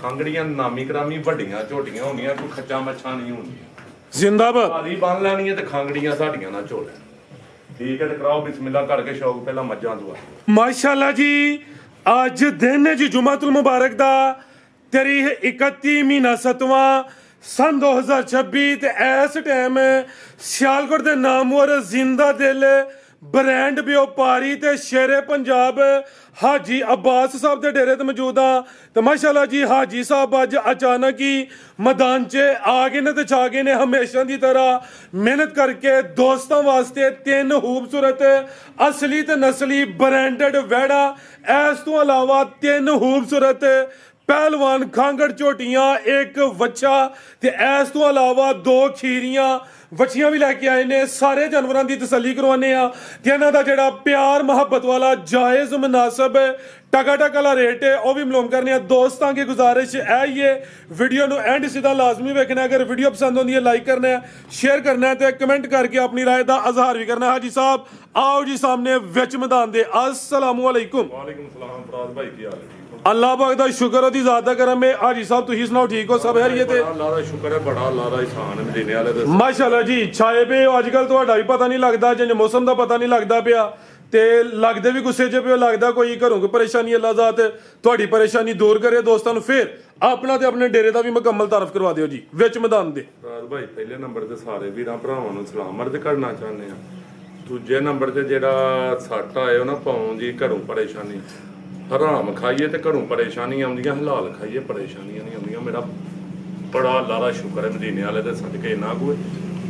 ਖਾਂਗੜੀਆਂ ਨਾਮੀ ਕਰਾਮੀ ਵੱਡੀਆਂ ਝੋਟੀਆਂ ਹੁੰਦੀਆਂ, ਕੋਈ ਖੱਚਾ ਮੱਛਾ ਨਹੀਂ ਹੁੰਦੀਆਂ। ਜ਼ਿੰਦਾਬਾਦ। ਭਾਰੀ ਬੰਨ ਲੈਣੀ ਹੈ ਤੇ ਖਾਂਗੜੀਆਂ ਸਾਡੀਆਂ ਨਾਲ ਝੋਲੇ। ਠੀਕ ਹੈ, ਤੇ ਕਰਾਓ ਬਿਸਮਿਲ੍ਲਾ ਕਰਕੇ ਸ਼ੌਕ ਪਹਿਲਾਂ ਮੱਝਾਂ ਦੁਆ। ਮਾਸ਼ਾਅੱਲਾ ਜੀ, ਅੱਜ ਦਿਨ ਹੈ ਜੀ ਜੁਮਾਤੁਲ ਮੁਬਾਰਕ ਦਾ, ਤਾਰੀਖ 31 ਮਹੀਨਾ 7ਵਾਂ सन 2026 ਤੇ ਇਸ ਟਾਈਮ ਸਿਆਲਕੋਟ ਦੇ ਨਾਮਵਰ ਜ਼ਿੰਦਾ ਦਿਲ ਬ੍ਰਾਂਡ ਵਪਾਰੀ ਤੇ ਸ਼ੇਰੇ ਪੰਜਾਬ ਹਾਜੀ ਅब्बास ਸਾਹਿਬ ਦੇ ਡੇਰੇ ਤੇ ਮੌਜੂਦ ਆ। ਤੇ ਮਾਸ਼ਾਅੱਲਾ ਜੀ ਹਾਜੀ ਸਾਹਿਬ ਅੱਜ ਅਚਾਨਕ ਹੀ ਮੈਦਾਨ 'ਚ ਆ ਗਏ ਨੇ ਤੇ ਛਾ ਗਏ ਨੇ ਹਮੇਸ਼ਾ ਦੀ ਤਰ੍ਹਾਂ ਮਿਹਨਤ ਕਰਕੇ ਦੋਸਤਾਂ ਵਾਸਤੇ ਤਿੰਨ ਖੂਬਸੂਰਤ ਅਸਲੀ ਤੇ ਨਸਲੀ ਬ੍ਰਾਂਡਡ ਵੈੜਾ, ਇਸ ਤੋਂ ਇਲਾਵਾ ਤਿੰਨ ਖੂਬਸੂਰਤ ਪਹਿਲਵਾਨ ਖਾਂਗੜ ਝੋਟੀਆਂ, ਇੱਕ ਵੱਛਾ ਤੇ ਇਸ ਤੋਂ ਇਲਾਵਾ ਦੋ ਖੀਰੀਆਂ ਵੱਛੀਆਂ ਵੀ ਲੈ ਕੇ ਆਏ ਨੇ। ਸਾਰੇ ਜਾਨਵਰਾਂ ਦੀ ਤਸੱਲੀ ਕਰਵਾਉਂਦੇ ਆ ਤੇ ਇਹਨਾਂ ਦਾ ਜਿਹੜਾ ਪਿਆਰ ਮੁਹੱਬਤ ਵਾਲਾ ਜਾਇਜ਼ ਮੁਨਾਸਬ ਟਕਾ ਟਕ ਵਾਲਾ ਰੇਟ ਹੈ ਉਹ ਵੀ ਮਾਲੂਮ ਕਰਨੇ ਆ। ਦੋਸਤਾਂ की गुजारिश है ये वीडियो ਨੂੰ ਐਂਡ ਸਿੱਧਾ ਲਾਜ਼ਮੀ ਵੇਖਣਾ। ਅਗਰ ਵੀਡੀਓ ਪਸੰਦ ਹੁੰਦੀ ਹੈ ਲਾਈਕ ਕਰਨਾ ਹੈ, ਸ਼ੇਅਰ ਕਰਨਾ ਹੈ ਤੇ ਕਮੈਂਟ ਕਰਕੇ ਆਪਣੀ ਰਾਏ ਦਾ ਇਜ਼ਹਾਰ ਵੀ ਕਰਨਾ ਹੈ। ਹਾਜੀ ਸਾਹਿਬ ਆਓ ਜੀ ਸਾਹਮਣੇ ਵਿੱਚ ਮੈਦਾਨ ਦੇ। अस्सलामु अलैकुम। ਵਾਲੇकुम सलाम फराज भाई, की हाल है? अल्लाह पाक दा शुक्र ओदी ज़ात दा करम है। हाजी साहब तुसीं सुनाओ, ठीक हो? सब खैरियत है? अल्लाह दा शुक्र है, बड़ा अल्लाह दा एहसान है देने वाले दा। माशाअल्लाह जी, छाए पे हो अजकल, ਤੁਹਾਡਾ ਵੀ ਪਤਾ ਨਹੀਂ ਲੱਗਦਾ, ਜਿੰਜ ਮੌਸਮ ਦਾ ਪਤਾ ਨਹੀਂ ਲੱਗਦਾ ਪਿਆ ਤੇ ਲੱਗਦੇ ਵੀ ਗੁੱਸੇ 'ਚ ਪਿਓ, ਲੱਗਦਾ ਕੋਈ ਘਰੋਂ ਕੋਈ ਪਰੇਸ਼ਾਨੀ। ਅੱਲਾਹ ਜ਼ਾਤ ਤੁਹਾਡੀ ਪਰੇਸ਼ਾਨੀ ਦੂਰ ਕਰੇ। ਦੋਸਤਾਂ ਨੂੰ ਫਿਰ ਆਪਣਾ ਤੇ ਆਪਣੇ ਡੇਰੇ ਦਾ ਵੀ ਮੁਕੰਮਲ ਤਾਰਫ ਕਰਵਾ ਦਿਓ ਜੀ ਵਿੱਚ ਮੈਦਾਨ ਦੇ। ਫਰਾਜ ਭਾਈ ਪਹਿਲੇ ਨੰਬਰ ਤੇ ਸਾਰੇ ਵੀਰਾਂ ਭਰਾਵਾਂ ਨੂੰ ਸਲਾਮ ਅਰਜ਼ ਕਰਨਾ ਚਾਹੁੰਦੇ ਆ। ਦੂਜੇ ਨੰਬਰ ਤੇ ਜਿਹੜਾ ਸੱਟ ਆਏ ਉਹ ਨਾ ਪਾਉਣ ਦੀ ਘਰੋਂ ਪਰੇਸ਼ਾਨੀ, ਹਰਾਮ ਖਾਈਏ ਤੇ ਘਰੋਂ ਪਰੇਸ਼ਾਨੀ ਆਉਂਦੀਆਂ, ਹਲਾਲ ਖਾਈਏ ਪਰੇਸ਼ਾਨੀਆਂ ਨਹੀਂ ਆਉਂਦੀਆਂ। ਮੇਰਾ ਬੜਾ ਅੱਲਾਹ ਦਾ ਸ਼ੁਕਰ ਹੈ ਮਦੀਨੇ ਵਾਲੇ ਦੇ ਸਦਕੇ ਇੰਨਾ ਕੋਈ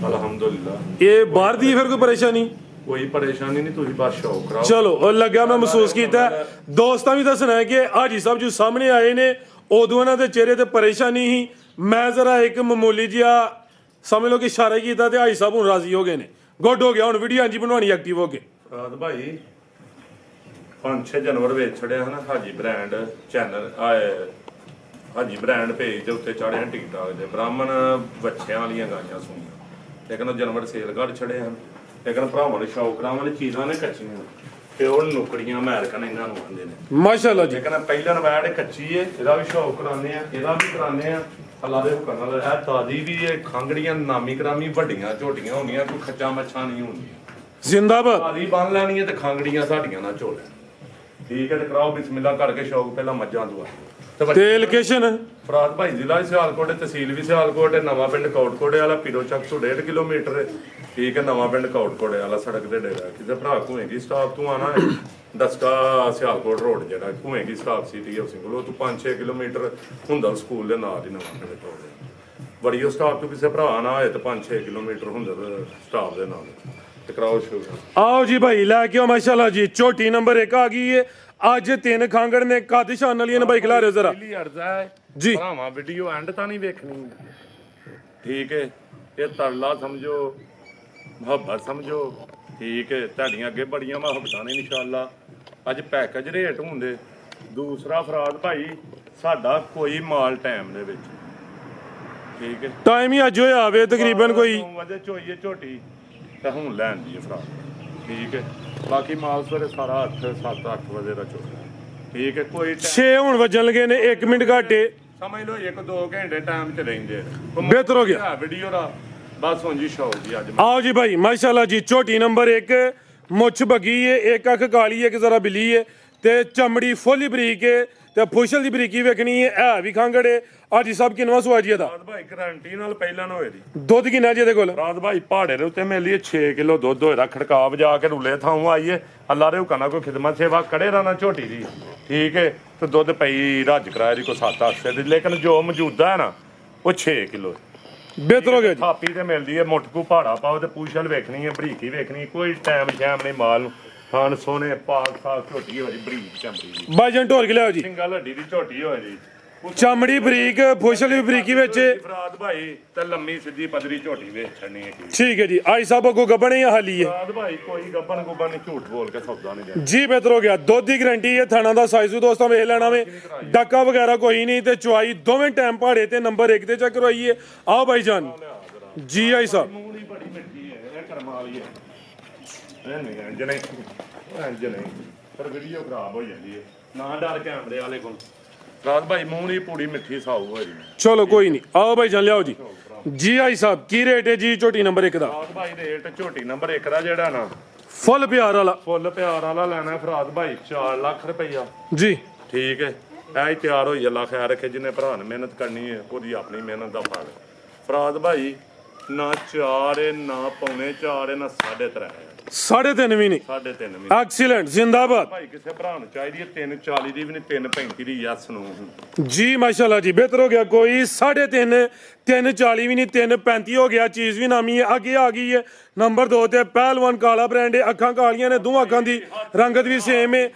ਅਲਹਮਦੁਲਿਲਾ। ਇਹ ਬਾਹਰ ਦੀ ਫਿਰ ਕੋਈ ਪਰੇਸ਼ਾਨੀ? ਕੋਈ ਪਰੇਸ਼ਾਨੀ ਨਹੀਂ, ਤੁਸੀਂ ਬਸ ਸ਼ੌਕ ਕਰਾਓ। ਚਲੋ ਉਹ ਲੱਗਿਆ, ਮੈਂ ਮਹਿਸੂਸ ਕੀਤਾ। ਦੋਸਤਾਂ ਵੀ ਦੱਸਣਾ ਹੈ ਕਿ ਹਾਜੀ ਸਾਹਿਬ ਜੋ ਸਾਹਮਣੇ ਆਏ ਨੇ ਉਦੋਂ ਇਹਨਾਂ ਦੇ ਚਿਹਰੇ ਤੇ ਪਰੇਸ਼ਾਨੀ ਹੀ। ਮੈਂ ਜ਼ਰਾ ਇੱਕ ਮਾਮੂਲੀ ਜਿਹਾ ਸਮਝ ਲਓ ਕਿ ਇਸ਼ਾਰਾ ਕੀਤਾ ਤੇ ਹਾਜੀ ਸਾਹਿਬ ਹੁਣ ਰਾਜ਼ੀ ਹੋ ਗਏ ਨੇ। ਗੁੱਡ ਹੋ ਗਿਆ, ਹੁਣ ਵੀਡੀਓ ਹਾਂਜੀ ਬਣਾਉਣੀ ਐਕਟਿਵ ਹੋ ਕੇ। ਫਰਾਦ ਭਾਈ 5-6 ਜਾਨਵਰ ਵੇਚ ਛੜਿਆ ਹਨ ਹਾਜੀ ਬ੍ਰਾਂਡ ਚੈਨਲ ਹਾਜੀ ਬ੍ਰਾਂਡ ਪੇਜ ਦੇ ਉੱਤੇ ਚਾੜਿਆ ਟਿਕਟਾਕ ਦੇ ਬ੍ਰਾਹਮਣ ਬੱਚਿਆਂ ਵਾਲੀਆਂ ਗਾਈਆਂ ਸੁਣੀਆਂ, ਲੇਕਿਨ ਉਹ ਜਾਨਵਰ ਸੇਲ ਕਰ ਛੜੇ ਹਨ। ਲੇਕਿਨ ਭਰਾਵਾਂ ਨੂੰ ਸ਼ੌਕ ਕਰਾਵਾਂ ਚੀਜ਼ਾਂ ਨੇ ਕੱਚੀਆਂ ਤੇ ਉਹ ਨੁਕੜੀਆਂ ਅਮਰੀਕਨ ਇਹਨਾਂ ਨੂੰ ਆਉਂਦੇ ਨੇ ਮਾਸ਼ਾਅੱਲਾ ਜੀ। ਲੇਕਿਨ ਪਹਿਲਾਂ ਨਵੈੜ ਕੱਚੀ ਏ, ਇਹਦਾ ਵੀ ਸ਼ੌਕ ਕਰਾਉਂਦੇ ਆ, ਇਹਦਾ ਵੀ ਕਰਾਉਂਦੇ ਆ ਅੱਲਾ ਦੇ ਹੁਕਮ ਨਾਲ। ਇਹ ਤਾਜ਼ੀ ਵੀ ਇਹ ਖਾਂਗੜੀਆਂ ਨਾਮੀ ਕਰਾਮੀ ਵੱਡੀਆਂ ਝੋਟੀਆਂ ਹੁੰਦੀਆਂ, ਕੋਈ ਖੱਚਾ ਮੱਛਾ ਨਹੀਂ ਹੁੰਦੀਆਂ। ਜ਼ਿੰਦਾਬਾਦ। ਤਾਜ਼ੀ ਬੰਨ ਲੈਣੀ ਹੈ ਤੇ ਖਾਂਗੜੀਆਂ ਸਾਡੀਆਂ ਨਾਲ ਝੋਲੇ। ਠੀਕ ਹੈ, ਤੇ ਕਰਾਓ ਬਿਸਮਿਲ੍ਲਾ ਕਰਕੇ ਸ਼ੌਕ ਪਹਿਲਾਂ ਮੱਝਾਂ ਦੁਆ। ਤੇ ਲੋਕੇਸ਼ਨ? ਫਰਾਦ ਭਾਈ ਜ਼ਿਲ੍ਹਾ ਸਿਆਲਕੋਟ, ਤਹਿਸੀਲ ਵੀ ਸਿਆਲਕੋਟ, ਨਵਾਂ ਪਿੰਡ ਕੋਟਕੋੜੇ ਵਾਲਾ, ਪੀਰੋ ਚੱਕ ਤੋਂ 1.5 ਕਿਲੋਮੀਟਰ। ਠੀਕ ਹੈ, ਨਵਾਂ ਪਿੰਡ ਕੋਟਕੋੜੇ ਵਾਲਾ ਸੜਕ ਤੇ ਡੇਰਾ। ਕਿਸੇ ਭਰਾ ਘੂਏਗੀ ਸਟਾਪ ਤੋਂ ਆਣਾ ਹੈ, ਦਸਕਾ ਸਿਆਲਕੋਟ ਰੋਡ ਜਿਹੜਾ ਘੂਏਗੀ ਸਟਾਪ ਸਿਟੀ ਹਾਊਸਿੰਗ ਕੋਲ, ਉਹ ਤੋਂ 5-6 ਕਿਲੋਮੀਟਰ ਹੁੰਦਲ ਸਕੂਲ ਦੇ ਨਾਲ ਹੀ ਨਵਾਂ ਪਿੰਡ ਕੋਲ। ਬੜੀਓ ਸਟਾਪ ਤੋਂ ਕਿਸੇ ਭਰਾ ਨਾ ਹੋਏ ਤਾਂ 5-6 ਕਿਲੋਮੀਟਰ ਹੁੰਦਲ ਸਟਾਪ ਦੇ ਨਾਲ। ਤੇ ਕਰਾਓ ਸ਼ੁਰੂ। ਆਓ ਜੀ ਭਾਈ ਲੈ ਕੇ ਆਓ। ਮਾਸ਼ਾਅੱਲਾ ਜੀ, ਝੋਟੀ ਨੰਬਰ 1 ਆ ਗਈ ਹੈ। ਅੱਜ ਤਿੰਨ ਖਾਂਗੜ ਨੇ, ਕੱਦ ਸ਼ਾਨ ਵਾਲੀਆਂ ਨੇ। ਭਾਈ ਖਿਲਾ ਰਹੇ ਹੋ ਜ਼ਰਾ ਪਹਿਲੀ ਅਰਜ਼ਾ ਹੈ ਜੀ, ਭਰਾਵਾਂ ਵੀਡੀਓ ਐਂਡ ਤਾਂ ਨਹੀਂ ਵੇਖਣੀ। ਠੀਕ ਹੈ, ਇਹ ਤਰਲਾ ਸਮਝੋ, ਮੁਹੱਬਤ ਸਮਝੋ। ਠੀਕ ਹੈ, ਤੁਹਾਡੀਆਂ ਅੱਗੇ ਬੜੀਆਂ ਮੁਹੱਬਤਾਂ ਨੇ ਇਨਸ਼ਾਅੱਲਾ। ਅੱਜ ਪੈਕੇਜ ਰੇਟ ਹੁੰਦੇ। ਦੂਸਰਾ ਫਰਾਦ ਭਾਈ ਸਾਡਾ ਕੋਈ ਮਾਲ ਟਾਈਮ ਦੇ ਵਿੱਚ। ਠੀਕ ਹੈ, ਟਾਈਮ ਹੀ ਅੱਜ ਹੋਇਆ ਆਵੇ ਤਕਰੀਬਨ ਕੋਈ 9 ਵਜੇ ਚੋਈਏ ਝੋਟੀ ਤਾਂ ਹੁਣ ਲੈਣ ਦੀ ਫਰਾਦ। ਠੀਕ ਹੈ, ਬਾਕੀ ਮਾਲ ਸਵੇਰੇ ਸਾਰਾ 7-8 ਵਜੇ ਦਾ ਚੋਦਾ। ਠੀਕ ਹੈ, ਕੋਈ 6 ਹੁਣ ਵੱਜਣ ਲੱਗੇ ਨੇ, 1 ਮਿੰਟ ਘਾਟੇ ਸਮਝ ਲਓ 1-2 ਘੰਟੇ ਟਾਈਮ ਚ ਰਹਿੰਦੇ। ਬਿਹਤਰ ਹੋ ਗਿਆ ਵੀਡੀਓ ਦਾ ਬਸ ਹੁਣ ਜੀ ਸ਼ੌਕ ਜੀ ਅੱਜ। ਆਓ ਜੀ ਭਾਈ ਮਾਸ਼ਾਅੱਲਾ ਜੀ, ਝੋਟੀ ਨੰਬਰ 1 ਮੁੱਛ ਬੱਗੀ ਹੈ, ਇੱਕ ਅੱਖ ਕਾਲੀ ਹੈ, ਇੱਕ ਜ਼ਰਾ ਬਿੱਲੀ ਹੈ ਤੇ ਚਮੜੀ ਫੁੱਲੀ ਬਰੀਕ ਹੈ ਤੇ ਫੁਸ਼ਲ ਦੀ ਬਰੀਕੀ ਵੇਖਣੀ ਹੈ ਵੀ ਖਾਂਗੜ ਹੈ। ਹਾਜੀ ਸਾਹਿਬ ਕਿੰਨਵਾਂ ਸੂਆ ਜੀ ਇਹਦਾ? ਰਾਤ ਭਾਈ ਗਾਰੰਟੀ ਨਾਲ ਪਹਿਲਾਂ ਨਾ ਹੋਏ ਦੀ। ਦੁੱਧ ਕਿੰਨਾ ਜੀ ਇਹਦੇ ਕੋਲ? ਰਾਤ ਭਾਈ ਪਹਾੜੇ ਦੇ ਉੱਤੇ ਮਿਲੀ 6 ਕਿਲੋ ਦੁੱਧ ਹੋਏਦਾ। ਖੜਕਾ ਵਜਾ ਕੇ ਰੁੱਲੇ ਥਾਂ ਆਈਏ ਅੱਲਾ ਦੇ ਹੁਕਮ ਨਾਲ ਕੋਈ ਖਿਦਮਤ ਸੇਵਾ ਕੜੇ ਨਾ ਝੋਟੀ ਦੀ। ਠੀਕ ਹੈ, ਤੇ ਦੁੱਧ ਪਈ ਰੱਜ ਕਰਾਇਆ ਦੀ ਕੋਈ 7-8 ਦੀ, ਲੇਕਿਨ ਜੋ ਮੌਜੂਦਾ ਹੈ ਨਾ ਉਹ 6 ਕਿਲੋ। ਬਿਹਤਰ ਹੋ ਗਿਆ ਜੀ। ਥਾਪੀ ਤੇ ਮਿਲਦੀ ਹੈ, ਮੁੱਠਕੂ ਪਹਾੜਾ ਪਾਓ ਤੇ ਪੂਛਲ ਵੇਖਣੀ ਹੈ, ਬਰੀਕੀ ਵੇਖਣੀ, ਕੋਈ ਟਾਈਮ ਸ਼ੈਮ ਨਹੀਂ ਮਾਲ ਨੂੰ। ਖਾਣ ਸੋਨੇ ਪਾਕ ਸਾਕ ਝੋਟੀ ਹੋਏ ਜੀ, ਬਰੀਕ ਚਮੜੀ ਦੀ। ਬਾਜਨ ਢੋਲ ਕੇ ਲਿਆਓ ਜੀ। ਸਿੰਗਲ ਹੱਡੀ ਦੀ ਝੋਟੀ ਹੋਏ ਜੀ, ਚਮੜੀ ਬਰੀਕ, ਫੁਸ਼ਲ ਵੀ ਬਰੀਕੀ ਵਿੱਚ। ਫਰਾਦ ਭਾਈ ਤੇ ਲੰਮੀ ਸਿੱਧੀ ਪਦਰੀ ਝੋਟੀ ਵੇਚ ਛੱਡਣੀ ਹੈ। ਠੀਕ ਹੈ ਜੀ। ਆਈ ਸਾਹਿਬ ਕੋ ਗੱਬਣੇ ਜਾਂ ਹਾਲੀ ਹੈ? ਫਰਾਦ ਭਾਈ ਕੋਈ ਗੱਬਨ ਗੁੱਬਨ ਨਹੀਂ, ਝੂਠ ਬੋਲ ਕੇ ਸੌਦਾ ਨਹੀਂ ਦੇਣਾ ਜੀ। ਬਿਹਤਰ ਹੋ ਗਿਆ। ਦੁੱਧ ਦੀ ਗਰੰਟੀ ਹੈ, ਥਾਣਾ ਦਾ ਸਾਈਜ਼ ਦੋਸਤਾਂ ਵੇਖ ਲੈਣਾ ਵੇ, ਡਾਕਾ ਵਗੈਰਾ ਕੋਈ ਨਹੀਂ ਤੇ ਚੁਆਈ ਦੋਵੇਂ ਟਾਈਮ ਪਹਾੜੇ ਤੇ ਨੰਬਰ 1 ਤੇ ਚੈੱਕ ਕਰਵਾਈਏ। ਆਓ ਭਾਈ ਜਾਨ ਜੀ। ਆਈ ਸਾਹਿਬ ਮੂਲੀ ਬੜੀ ਮਿੱਠੀ ਹੈ, ਇਹ ਕਰਮ ਵਾਲੀ ਹੈ। ਇਹ ਨਹੀਂ ਇੰਜ ਨਹੀਂ, ਇੰਜ ਨਹੀਂ, ਪਰ ਵੀਡੀਓ ਖਰਾਬ ਹੋ ਜਾਂਦੀ ਹੈ। ਨਾ ਡਰ ਕੈਮਰੇ ਵਾਲੇ ਕੋਲ। ਫਰਾਦ ਭਾਈ ਮੂੰਹ ਪੂਰੀ ਮਿੱਠੀ ਸਾਊ ਹੋਈ ਚਲੋ ਕੋਈ ਨਹੀਂ, ਆਓ ਭਾਈ ਜਾਨ ਲਿਆਓ ਜੀ। ਜੀ ਆਈ ਸਾਹਿਬ ਕੀ ਰੇਟ ਹੈ ਜੀ ਝੋਟੀ ਨੰਬਰ 1 ਦਾ? ਫਰਾਦ ਭਾਈ ਰੇਟ ਝੋਟੀ ਨੰਬਰ 1 ਦਾ ਜਿਹੜਾ ਨਾ ਫੁੱਲ ਪਿਆਰ ਵਾਲਾ, ਫੁੱਲ ਪਿਆਰ ਵਾਲਾ ਲੈਣਾ ਫਰਾਦ ਭਾਈ 4 ਲੱਖ ਰੁਪਈਆ। ਜੀ ਠੀਕ ਹੈ, ਐ ਹੀ ਤਿਆਰ ਹੋਈ ਅੱਲਾ ਖੈਰ ਰੱਖੇ, ਜਿੰਨੇ ਭਰਾ ਨੇ ਮਿਹਨਤ ਕਰਨੀ ਹੈ ਉਹਦੀ ਆਪਣੀ ਮਿਹਨਤ ਦਾ ਫਲ। ਫਰਾਦ ਭਾਈ ਨਾ 4 ਹੈ ਨਾ 3.25 ਹੈ ਨਾ 3.5 ਹੈ, 3.5 ਵੀ ਨਹੀਂ। 3.5 ਵੀ ਐਕਸੀਲੈਂਟ, ਜ਼ਿੰਦਾਬਾਦ ਭਾਈ। ਕਿਸੇ ਭਰਾ ਨੂੰ ਚਾਹੀਦੀ ਹੈ 3.40 ਦੀ ਵੀ ਨਹੀਂ, 3.35 ਦੀ ਯਸ ਨੂੰ ਜੀ ਮਾਸ਼ਾਅੱਲਾ ਜੀ, ਬਿਹਤਰ ਹੋ ਗਿਆ। ਕੋਈ 3.5 3.40 ਵੀ ਨਹੀਂ, 3.35 ਹੋ ਗਿਆ। ਚੀਜ਼ ਵੀ ਨਾਮੀ ਹੈ, ਅੱਗੇ ਆ ਗਈ ਹੈ। ਨੰਬਰ 2 ਤੇ ਪਹਿਲਵਾਨ ਕਾਲਾ ਬ੍ਰਾਂਡ ਹੈ, ਅੱਖਾਂ ਕਾਲੀਆਂ ਨੇ, ਦੋਵਾਂ ਅੱਖਾਂ ਦੀ ਰੰਗਤ ਵੀ ਸੇਮ ਹੈ,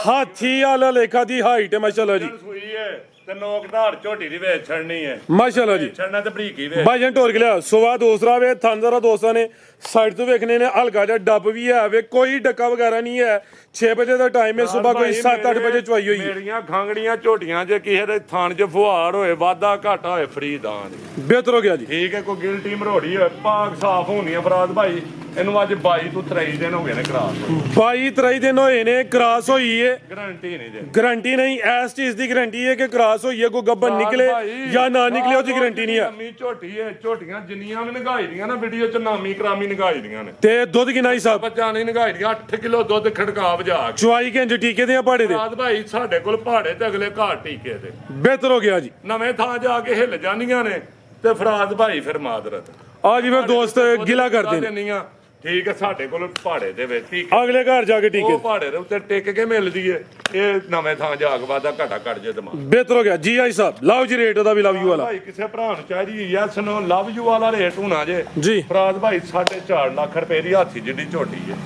ਹਾਥੀ ਵਾਲਾ ਲੇਖਾ ਦੀ ਹਾਈਟ ਹੈ ਮਾਸ਼ਾਅੱਲਾ ਜੀ। ਸੂਈ ਹੈ ਤੇ ਨੋਕਧਾਰ ਝੋਟੀ ਦੀ ਵੇਚ ਛੜਨੀ ਹੈ ਮਾਸ਼ਾਅੱਲਾ ਜੀ। ਛੜਨਾ ਤੇ ਬਰੀਕੀ ਵੇ ਭਾਈਜਾਨ ਢੋਰ ਕੇ ਲਿਆ ਸਵਾ ਦੂਸਰਾ ਵੇ ਥਾਂਦਰਾ ਦੋਸਤਾਂ ਨੇ ਸਾਈਡ ਤੋਂ ਵੇਖਣੇ ਨੇ, ਹਲਕਾ ਜਿਹਾ ਡੱਬ ਵੀ ਹੈ ਵੇ, ਕੋਈ ਡੱਕਾ ਵਗੈਰਾ ਨਹੀਂ ਹੈ। 6 ਵਜੇ ਦਾ ਟਾਈਮ ਹੈ, ਸਵੇਰ ਕੋਈ 7-8 ਵਜੇ ਚਵਾਈ ਹੋਈ ਹੈ। ਮੇਰੀਆਂ ਖਾਂਗੜੀਆਂ ਝੋਟੀਆਂ ਜੇ ਕਿਸੇ ਦੇ ਥਾਣ 'ਚ ਫੁਹਾਰ ਹੋਏ, ਵਾਧਾ ਘਾਟਾ ਹੋਏ, ਫਰੀ ਦਾਨ। ਬਿਹਤਰ ਹੋ ਗਿਆ ਜੀ। ਠੀਕ ਹੈ, ਕੋਈ ਗਿਲਟੀ ਮਰੋੜੀ ਹੋਏ, ਪਾਕ ਸਾਫ਼ ਹੋਣੀ ਹੈ ਫਰਾਦ ਭਾਈ। ਇਹਨੂੰ ਅੱਜ 22 ਤੋਂ 23 ਦਿਨ ਹੋ ਗਏ ਨੇ ਕਰਾਸ 22-23 ਦਿਨ ਹੋਏ ਨੇ ਕਰਾਸ ਹੋਈ ਏ। ਗਰੰਟੀ ਨਹੀਂ ਜੇ, ਗਰੰਟੀ ਨਹੀਂ, ਇਸ ਚੀਜ਼ ਦੀ ਗਰੰਟੀ ਹੈ ਕਿ ਕਰਾਸ ਹੋਈ ਹੈ, ਕੋਈ ਗੱਬਨ ਨਿਕਲੇ ਜਾਂ ਨਾ ਨਿਕਲੇ ਉਹਦੀ ਗਰੰਟੀ ਨਹੀਂ ਹੈ। ਨਾਮੀ ਝੋਟੀ ਹੈ, ਝੋਟੀਆਂ ਜਿੰਨੀਆਂ ਵੀ ਨਗਾਈ ਦੀਆਂ ਨਾ ਵੀਡੀਓ 'ਚ ਨਾਮੀ ਕਰਾਮੀ ਨਗਾਈ ਦੀਆਂ ਨੇ। ਤੇ ਦੁੱਧ ਕਿੰਨਾ ਹੀ ਸਾਹਿਬ? ਬੱਚਾ ਨਹੀਂ ਨਗਾਈ ਦੀਆਂ, 8 ਕਿਲੋ ਦੁੱਧ ਖੜਕਾ ਵਜਾ ਕੇ। ਚਵਾਈ ਕਿੰਜ ਟੀਕੇ ਦੇ ਆ ਪਹਾੜੇ ਦੇ? ਫਰਾਦ ਭਾਈ ਸਾਡੇ ਕੋਲ ਪਹਾੜੇ ਤੇ ਅਗਲੇ ਘਾਟ ਟੀਕੇ ਦੇ ਬਿਹਤਰ ਹੋ ਗਿਆ ਜੀ। ਨਵੇਂ ਥਾਂ ਜਾ ਕੇ ਹਿੱਲ ਜਾਂਦੀਆਂ ਨੇ ਤੇ ਫਰਾਦ ਭਾਈ ਫਿਰ ਮਾਦਰਤ ਆ ਜੀ ਫਿਰ ਦੋਸਤ ਗਿਲਾ ਕਰਦੇ ਨੇ। ਨੇ। ਠੀਕ ਹੈ, ਸਾਡੇ ਕੋਲ ਪਹਾੜੇ ਦੇ ਵਿੱਚ ਟੀਕੇ, ਅਗਲੇ ਘਰ ਜਾ ਕੇ ਟੀਕੇ ਉਹ ਪਹਾੜੇ ਦੇ ਉੱਤੇ ਟਿਕ ਕੇ ਮਿਲਦੀ ਏ। ਇਹ ਨਵੇਂ ਥਾਂ ਜਾ ਕੇ ਵਾਦਾ ਘਾਟਾ ਕੱਢ ਜੇ ਦਿਮਾਗ। ਬਿਹਤਰ ਹੋ ਗਿਆ ਜੀ ਆਈ ਸਾਹਿਬ। ਲਓ ਜੀ ਰੇਟ ਉਹਦਾ ਵੀ ਲਵ ਯੂ ਵਾਲਾ ਭਾਈ ਕਿਸੇ ਭਰਾ ਨੂੰ ਚਾਹੀਦੀ ਯੈਸ ਨੋ ਲਵ ਯੂ ਵਾਲਾ ਰੇਟ ਹੋਣਾ ਜੇ ਜੀ। ਫਰਾਦ ਭਾਈ 4.5 ਲੱਖ ਰੁਪਏ ਦੀ ਹਾਥੀ ਜਿੱਡੀ ਝੋਟੀ ਹੈ।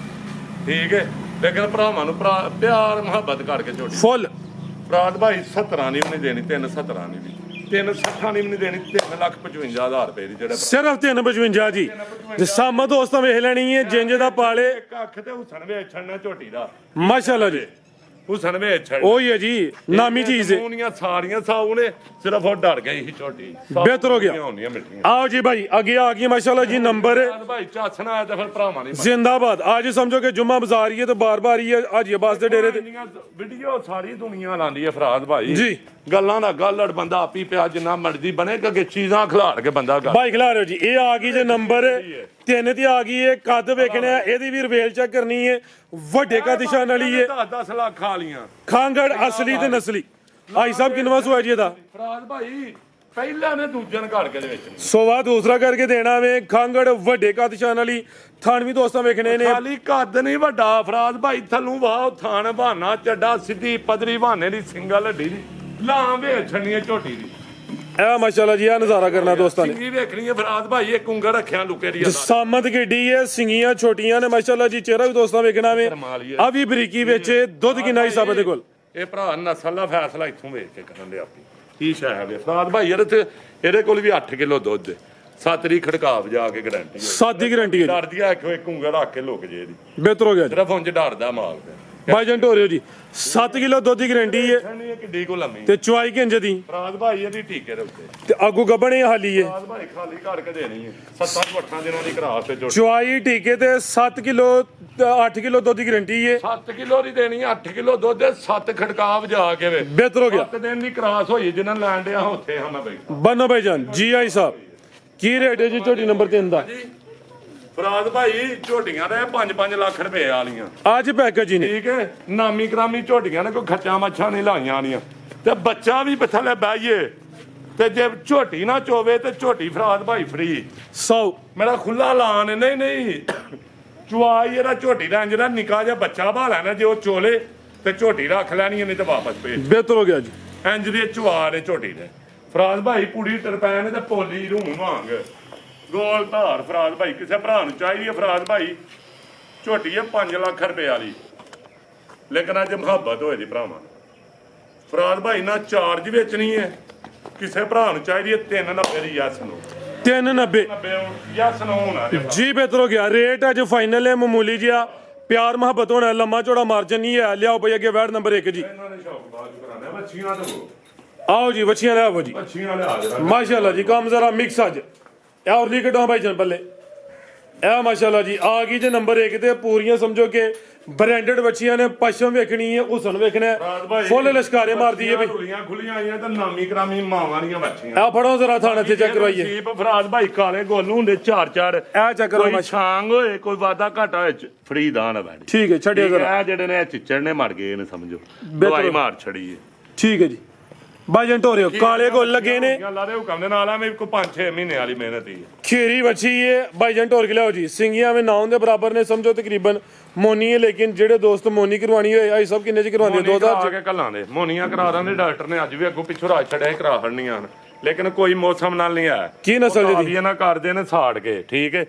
ਠੀਕ ਹੈ, ਲੇਕਿਨ ਭਰਾਵਾਂ ਨੂੰ ਪਿਆਰ ਮੁਹੱਬਤ ਕਰਕੇ ਝੋਟੀ ਫੁੱਲ ਫਰਾਦ ਭਾਈ 17 ਨਹੀਂ ਉਹਨੇ ਦੇਣੀ, 3.17 ਨਹੀਂ ਦੀ, 3.60 ਨਹੀਂ ਦੇਣੀ, 3,55,000 ਰੁਪਏ ਦੀ ਜਿਹੜਾ ਸਿਰਫ 355 ਜੀ। ਤੇ ਸਾਮਾ ਦੋਸਤਾਂ ਵੇਖ ਲੈਣੀ ਹੈ ਜਿੰਜ ਦਾ ਪਾਲੇ। ਇੱਕ ਅੱਖ ਤੇ ਹੁਸਨ ਵੇਚ ਛੜਨਾ ਝੋਟੀ ਦਾ, ਮਾਸ਼ਾਅੱਲਾ ਜੀ। ਹੁਸਨ ਵੇਚ ਛੜ ਉਹੀ ਹੈ ਜੀ, ਨਾਮੀ ਚੀਜ਼ ਹੈ। ਉਹਨੀਆਂ ਸਾਰੀਆਂ ਸਾਊ ਨੇ, ਸਿਰਫ ਉਹ ਡਰ ਗਈ ਸੀ ਝੋਟੀ। ਬਿਹਤਰ ਹੋ ਗਿਆ। ਹੁੰਦੀਆਂ ਮਿੱਠੀਆਂ। ਆਓ ਜੀ ਭਾਈ ਅੱਗੇ ਆ ਗਈ ਮਾਸ਼ਾਅੱਲਾ ਜੀ ਨੰਬਰ ਭਾਈ ਝਾਸਣਾ ਆਇਆ ਤਾਂ ਫਿਰ ਭਰਾਵਾਂ ਨਹੀਂ ਜ਼ਿੰਦਾਬਾਦ। ਅੱਜ ਸਮਝੋ ਕਿ ਜੁਮਾ ਬਾਜ਼ਾਰ ਹੀ ਹੈ ਤੇ ਬਾਰ-ਬਾਰ ਹੀ ਹੈ ਹਾਜੀ ਅਬਾਸ ਦੇ ਡੇਰੇ ਤੇ ਵੀਡੀਓ ਸਾਰੀ ਦੁਨੀਆ ਲਾਉਂਦੀ ਹੈ ਫਰਾਦ ਭਾਈ ਜੀ। ਗੱਲਾਂ ਦਾ ਗੱਲੜ ਬੰਦਾ ਆਪੀ ਪਿਆ ਜਿੰਨਾ ਮਰਜ਼ੀ ਬਣੇ ਕਿ ਚੀਜ਼ਾਂ ਖਿਲਾੜ ਕੇ ਬੰਦਾ ਗੱਲ। ਭਾਈ ਖਿਲਾ ਰਹੇ ਹੋ ਜੀ। ਇਹ ਆ ਗਈ ਜੇ ਨੰਬਰ 3 ਤੇ ਆ ਗਈ ਹੈ। ਕੱਦ ਵੇਖਣਾ ਇਹਦੀ ਵੀ ਰਿਵੇਲ ਚੈੱਕ ਕਰਨੀ ਹੈ। ਵੱਡੇ ਕੱਦ ਨਿਸ਼ਾਨ ਵਾਲੀ ਹੈ। 10 ਲੱਖ ਖਾ ਲੀਆਂ ਖਾਂਗੜ ਅਸਲੀ ਤੇ ਨਸਲੀ। ਭਾਈ ਸਾਹਿਬ ਕਿੰਨਵਾਂ ਸੂਆ ਜੀ ਇਹਦਾ? ਫਰਾਦ ਭਾਈ ਪਹਿਲਾਂ ਨੇ ਦੂਜੇ ਨੇ ਘੜ ਕੇ ਦੇ ਵਿੱਚ ਸੋਵਾ ਦੂਸਰਾ ਕਰਕੇ ਦੇਣਾ ਵੇ। ਖਾਂਗੜ ਵੱਡੇ ਕੱਦ ਨਿਸ਼ਾਨ ਵਾਲੀ। ਥਣ ਵੀ ਦੋਸਤਾਂ ਵੇਖਣੇ ਨੇ। ਖਾਲੀ ਕੱਦ ਨਹੀਂ ਵੱਡਾ ਫਰਾਦ ਭਾਈ, ਥੱਲੋਂ ਵਾਹ ਥਾਣ ਬਹਾਨਾ ਚੱਡਾ ਸਿੱਧੀ ਪਦਰੀ ਬਹਾਨੇ ਦੀ ਸਿੰਗਲ ਹੱਡੀ ਦੀ ਲਾਂ ਵੇਚ ਛੜਨੀ ਹੈ ਝੋਟੀ ਦੀ। ਇਹ ਮਾਸ਼ਾਅੱਲਾ ਜੀ, ਆ ਨਜ਼ਾਰਾ ਕਰਨਾ ਦੋਸਤਾਂ ਨੇ। ਸਿੰਗੀ ਵੇਖਣੀ ਹੈ ਫਰਾਦ ਭਾਈ, ਇੱਕ ਉਂਗਲ ਰੱਖਿਆ ਲੁਕੇ ਦੀ ਸਾਮਤ ਗੱਡੀ ਹੈ, ਸਿੰਗੀਆਂ ਛੋਟੀਆਂ ਨੇ ਮਾਸ਼ਾਅੱਲਾ ਜੀ। ਚਿਹਰਾ ਵੀ ਦੋਸਤਾਂ ਵੇਖਣਾ ਵੇ। ਆ ਵੀ ਬਰੀਕੀ ਵਿੱਚ ਦੁੱਧ ਕਿੰਨਾ ਹੀ ਸਭ ਦੇ ਕੋਲ? ਇਹ ਭਰਾ ਨਸਲ ਦਾ ਫੈਸਲਾ ਇੱਥੋਂ ਵੇਖ ਕੇ ਕਰਨ ਦੇ ਆਪੀ ਕੀ ਸ਼ਾਇ ਵੇ ਫਰਾਦ ਭਾਈ। ਇਹਦੇ ਕੋਲ ਵੀ 8 ਕਿਲੋ ਦੁੱਧ ਹੈ, 7 ਦੀ ਖੜਕਾਵ ਜਾ ਕੇ ਗਰੰਟੀ ਹੈ। 7 ਦੀ ਗਰੰਟੀ ਹੈ ਜੀ। ਡਰਦੀ ਆ ਇੱਕ ਉਂਗਲ ਰੱਖ ਕੇ ਲੁਕ ਜੇ ਦੀ। ਬਿਹਤਰ ਹੋ ਗਿਆ ਜੀ। ਸਿਰਫ ਉਂਝ ਡਰਦਾ ਮਾਲ ਤੇ ਭਾਈਜਾਨ ਢੋਰਿਓ ਜੀ 7 ਕਿਲੋ ਦੁੱਧ ਦੀ ਗਰੰਟੀ ਹੈ ਛੜਨੀ ਕਿੱਡੀ ਕੋ ਲੰਮੀ ਤੇ ਚਵਾਈ ਕਿੰਜ ਦੀ? ਫਰਾਦ ਭਾਈ ਇਹਦੀ ਟੀਕੇ ਦੇ ਉੱਤੇ ਤੇ ਆਗੂ ਗੱਬਣੇ ਹਾਲੀ ਹੈ। ਫਰਾਦ ਭਾਈ ਖਾਲੀ ਘੜ ਕੇ ਦੇਣੀ ਹੈ। 7-8 ਦਿਨਾਂ ਦੀ ਕਰਾਸ ਤੇ ਝੋਟੀ। ਚਵਾਈ ਟੀਕੇ ਤੇ 7 ਕਿਲੋ 8 ਕਿਲੋ ਦੁੱਧ ਦੀ ਗਰੰਟੀ ਹੈ। 7 ਕਿਲੋ ਦੀ ਦੇਣੀ ਹੈ, 8 ਕਿਲੋ ਦੁੱਧ 7 ਖੜਕਾਵ ਜਾ ਕੇ ਵੇ। ਬਿਹਤਰ ਹੋ ਗਿਆ। 7 ਦਿਨ ਦੀ ਕਰਾਸ ਹੋਈ ਜਿਨ੍ਹਾਂ ਲੈਣ ਡਿਆ ਉੱਥੇ ਹਾਂ ਮੈਂ ਬੈਠਾ। ਬੰਨੋ ਭਾਈਜਾਨ ਜੀ ਆਈ ਸਾਹਿਬ ਕੀ ਰੇਟ ਹੈ ਜੀ ਝੋਟੀ ਨੰਬਰ 3 ਦਾ? ਫਰਾਦ ਭਾਈ ਝੋਟੀਆਂ ਦੇ 5-5 ਲੱਖ ਰੁਪਏ ਵਾਲੀਆਂ ਅੱਜ ਪੈਕੇਜ ਹੀ ਨੇ। ਠੀਕ ਹੈ, ਨਾਮੀ ਕਰਾਮੀ ਝੋਟੀਆਂ ਨੇ, ਕੋਈ ਖੱਚਾ ਮੱਛਾ ਨਹੀਂ ਲਾਈਆਂ ਵਾਲੀਆਂ ਤੇ ਬੱਚਾ ਵੀ ਥੱਲੇ ਬਹਿਏ ਤੇ ਜੇ ਝੋਟੀ ਨਾ ਚੋਵੇ ਤੇ ਝੋਟੀ ਫਰਾਦ ਭਾਈ ਫਰੀ 100 ਮੇਰਾ ਖੁੱਲਾ ਲਾਨ। ਨਹੀਂ ਚੁਆਈ ਇਹਦਾ ਝੋਟੀ ਦਾ ਜਿਹੜਾ ਨਿੱਕਾ ਜਿਹਾ ਬੱਚਾ ਭਾਲਾ ਨਾ, ਜੇ ਉਹ ਚੋਲੇ ਤੇ ਝੋਟੀ ਰੱਖ ਲੈਣੀ ਨਹੀਂ ਤੇ ਵਾਪਸ ਭੇਜ। ਬਿਹਤਰ ਹੋ ਗਿਆ ਜੀ। ਇੰਜ ਦੀ ਚੁਆ ਨੇ ਝੋਟੀ ਦੇ ਫਰਾਦ ਭਾਈ ਪੂਰੀ ਟਰਪੈਨ ਤੇ ਪੋਲੀ ਰੂਮ ਵਾਂਗ ਗੋਲ ਧਾਰ। ਫਰਾਦ ਭਾਈ ਕਿਸੇ ਭਰਾ ਨੂੰ ਚਾਹੀਦੀ ਹੈ ਫਰਾਦ ਭਾਈ ਝੋਟੀ ਹੈ 5 ਲੱਖ ਰੁਪਏ ਵਾਲੀ, ਲੇਕਿਨ ਅੱਜ ਮੁਹੱਬਤ ਹੋਏ ਦੀ ਭਰਾਵਾਂ। ਫਰਾਦ ਭਾਈ ਨਾਲ ਚਾਰਜ ਵੇਚਣੀ ਹੈ, ਕਿਸੇ ਭਰਾ ਨੂੰ ਚਾਹੀਦੀ ਹੈ 390 ਦੀ ਯਸ ਨੂੰ 390 ਯਸ ਨੂੰ ਹੋਣਾ ਜੀ। ਬਿਹਤਰ ਹੋ ਗਿਆ। ਰੇਟ ਅੱਜ ਫਾਈਨਲ ਹੈ, ਮਾਮੂਲੀ ਜਿਹਾ ਪਿਆਰ ਮੁਹੱਬਤ ਹੋਣਾ, ਲੰਮਾ ਚੌੜਾ ਮਾਰਜਨ ਨਹੀਂ ਹੈ। ਲਿਆਓ ਭਾਈ ਅੱਗੇ ਵੈਟ ਨੰਬਰ 1 ਜੀ। ਇਹਨਾਂ ਨੇ ਸ਼ੌਕ ਬਾਜ ਕਰਾਣਾ ਬੱਚੀਆਂ ਤੋਂ। ਆਓ ਜੀ ਵੱਛੀਆਂ ਲੈ ਆਵੋ ਜੀ। ਬੱਚੀਆਂ ਲਿਆ ਜਰਾ ਮਾਸ਼ਾਅੱਲਾ ਜੀ ਕੰਮ ਜ਼ਰਾ ਮਿਕਸ ਅੱਜ ਇਹ ਔਰਲੀ ਕਟਾਂ ਭਾਈ ਜਨ ਬੱਲੇ। ਇਹ ਮਾਸ਼ਾਅੱਲਾ ਜੀ ਆ ਗਈ ਜੇ ਨੰਬਰ 1 ਤੇ ਪੂਰੀਆਂ ਸਮਝੋ ਕਿ ਬ੍ਰਾਂਡਡ ਬੱਚੀਆਂ ਨੇ, ਪਸ਼ਮ ਵੇਖਣੀ ਹੈ, ਹੁਸਨ ਵੇਖਣਾ, ਫੁੱਲ ਲਸ਼ਕਾਰੇ ਮਾਰਦੀ ਹੈ ਵੀ। ਖੁੱਲੀਆਂ ਖੁੱਲੀਆਂ ਆਈਆਂ ਤਾਂ ਨਾਮੀ ਕਰਾਮੀ ਮਾਵਾਂ ਦੀਆਂ ਬੱਚੀਆਂ। ਆ ਫੜੋ ਜ਼ਰਾ ਥਾਣ ਇੱਥੇ ਚੈੱਕ ਕਰਵਾਈਏ। ਸੀਪ ਫਰਾਜ਼ ਭਾਈ ਕਾਲੇ ਗੋਲੂ ਹੁੰਦੇ ਚਾਰ ਚਾਰ, ਇਹ ਚੈੱਕ ਕਰੋ ਕੋਈ ਛਾਂਗ ਹੋਏ ਕੋਈ ਵਾਦਾ ਘਾਟਾ ਹੋਏ ਫਰੀ ਦਾਨ ਬੈਠ। ਠੀਕ ਹੈ, ਛੱਡਿਓ ਜ਼ਰਾ। ਇਹ ਜਿਹੜੇ ਨੇ ਚਿੱਚੜ ਨੇ ਮਰ ਗਏ ਨੇ, ਸਮਝੋ ਦਵਾਈ ਮਾਰ ਛੜੀ ਹੈ। ਠੀਕ ਹੈ ਜੀ, ਬਾਜਨ ਢੋਰਿਓ ਕਾਲੇ ਗੁੱਲ ਲੱਗੇ ਨੇ। ਲਾਰੇ ਹੁਕਮ ਦੇ ਨਾਲ ਆ ਮੇਰੇ ਕੋ 5-6 ਮਹੀਨੇ ਵਾਲੀ ਮਿਹਨਤ ਹੀ ਹੈ। ਖੀਰੀ ਬੱਚੀ ਹੈ, ਬਾਜਨ ਢੋਰ ਕੇ ਲਿਆਓ ਜੀ। ਸਿੰਗੀਆਂ में नाउन ਦੇ ਬਰਾਬਰ ਨੇ, ਸਮਝੋ ਤਕਰੀਬਨ ਮੋਨੀ ਹੈ। ਲੇਕਿਨ ਜਿਹੜੇ ਦੋਸਤ ਮੋਨੀ ਕਰਵਾਣੀ ਹੋਏ ਆਈ ਸਭ ਕਿੰਨੇ ਚ ਕਰਵਾਉਂਦੇ? 2000 ਕੇ ਕੱਲਾਂ ਦੇ ਮੋਨੀਆਂ ਕਰਾ ਦਾਂਦੇ ਡਾਕਟਰ ਨੇ, ਅੱਜ ਵੀ ਅੱਗੋਂ ਪਿੱਛੋਂ ਰਾਜ ਛੜਿਆ ਕਰਾ ਹੜਨੀਆਂ, ਲੇਕਿਨ ਕੋਈ ਮੌਸਮ ਨਾਲ ਨਹੀਂ ਆਇਆ। ਕੀ ਨਸਲ ਦੀ? ਇਹ ਨਾ ਕਰਦੇ ਨੇ ਸਾੜ ਕੇ, ਠੀਕ ਹੈ,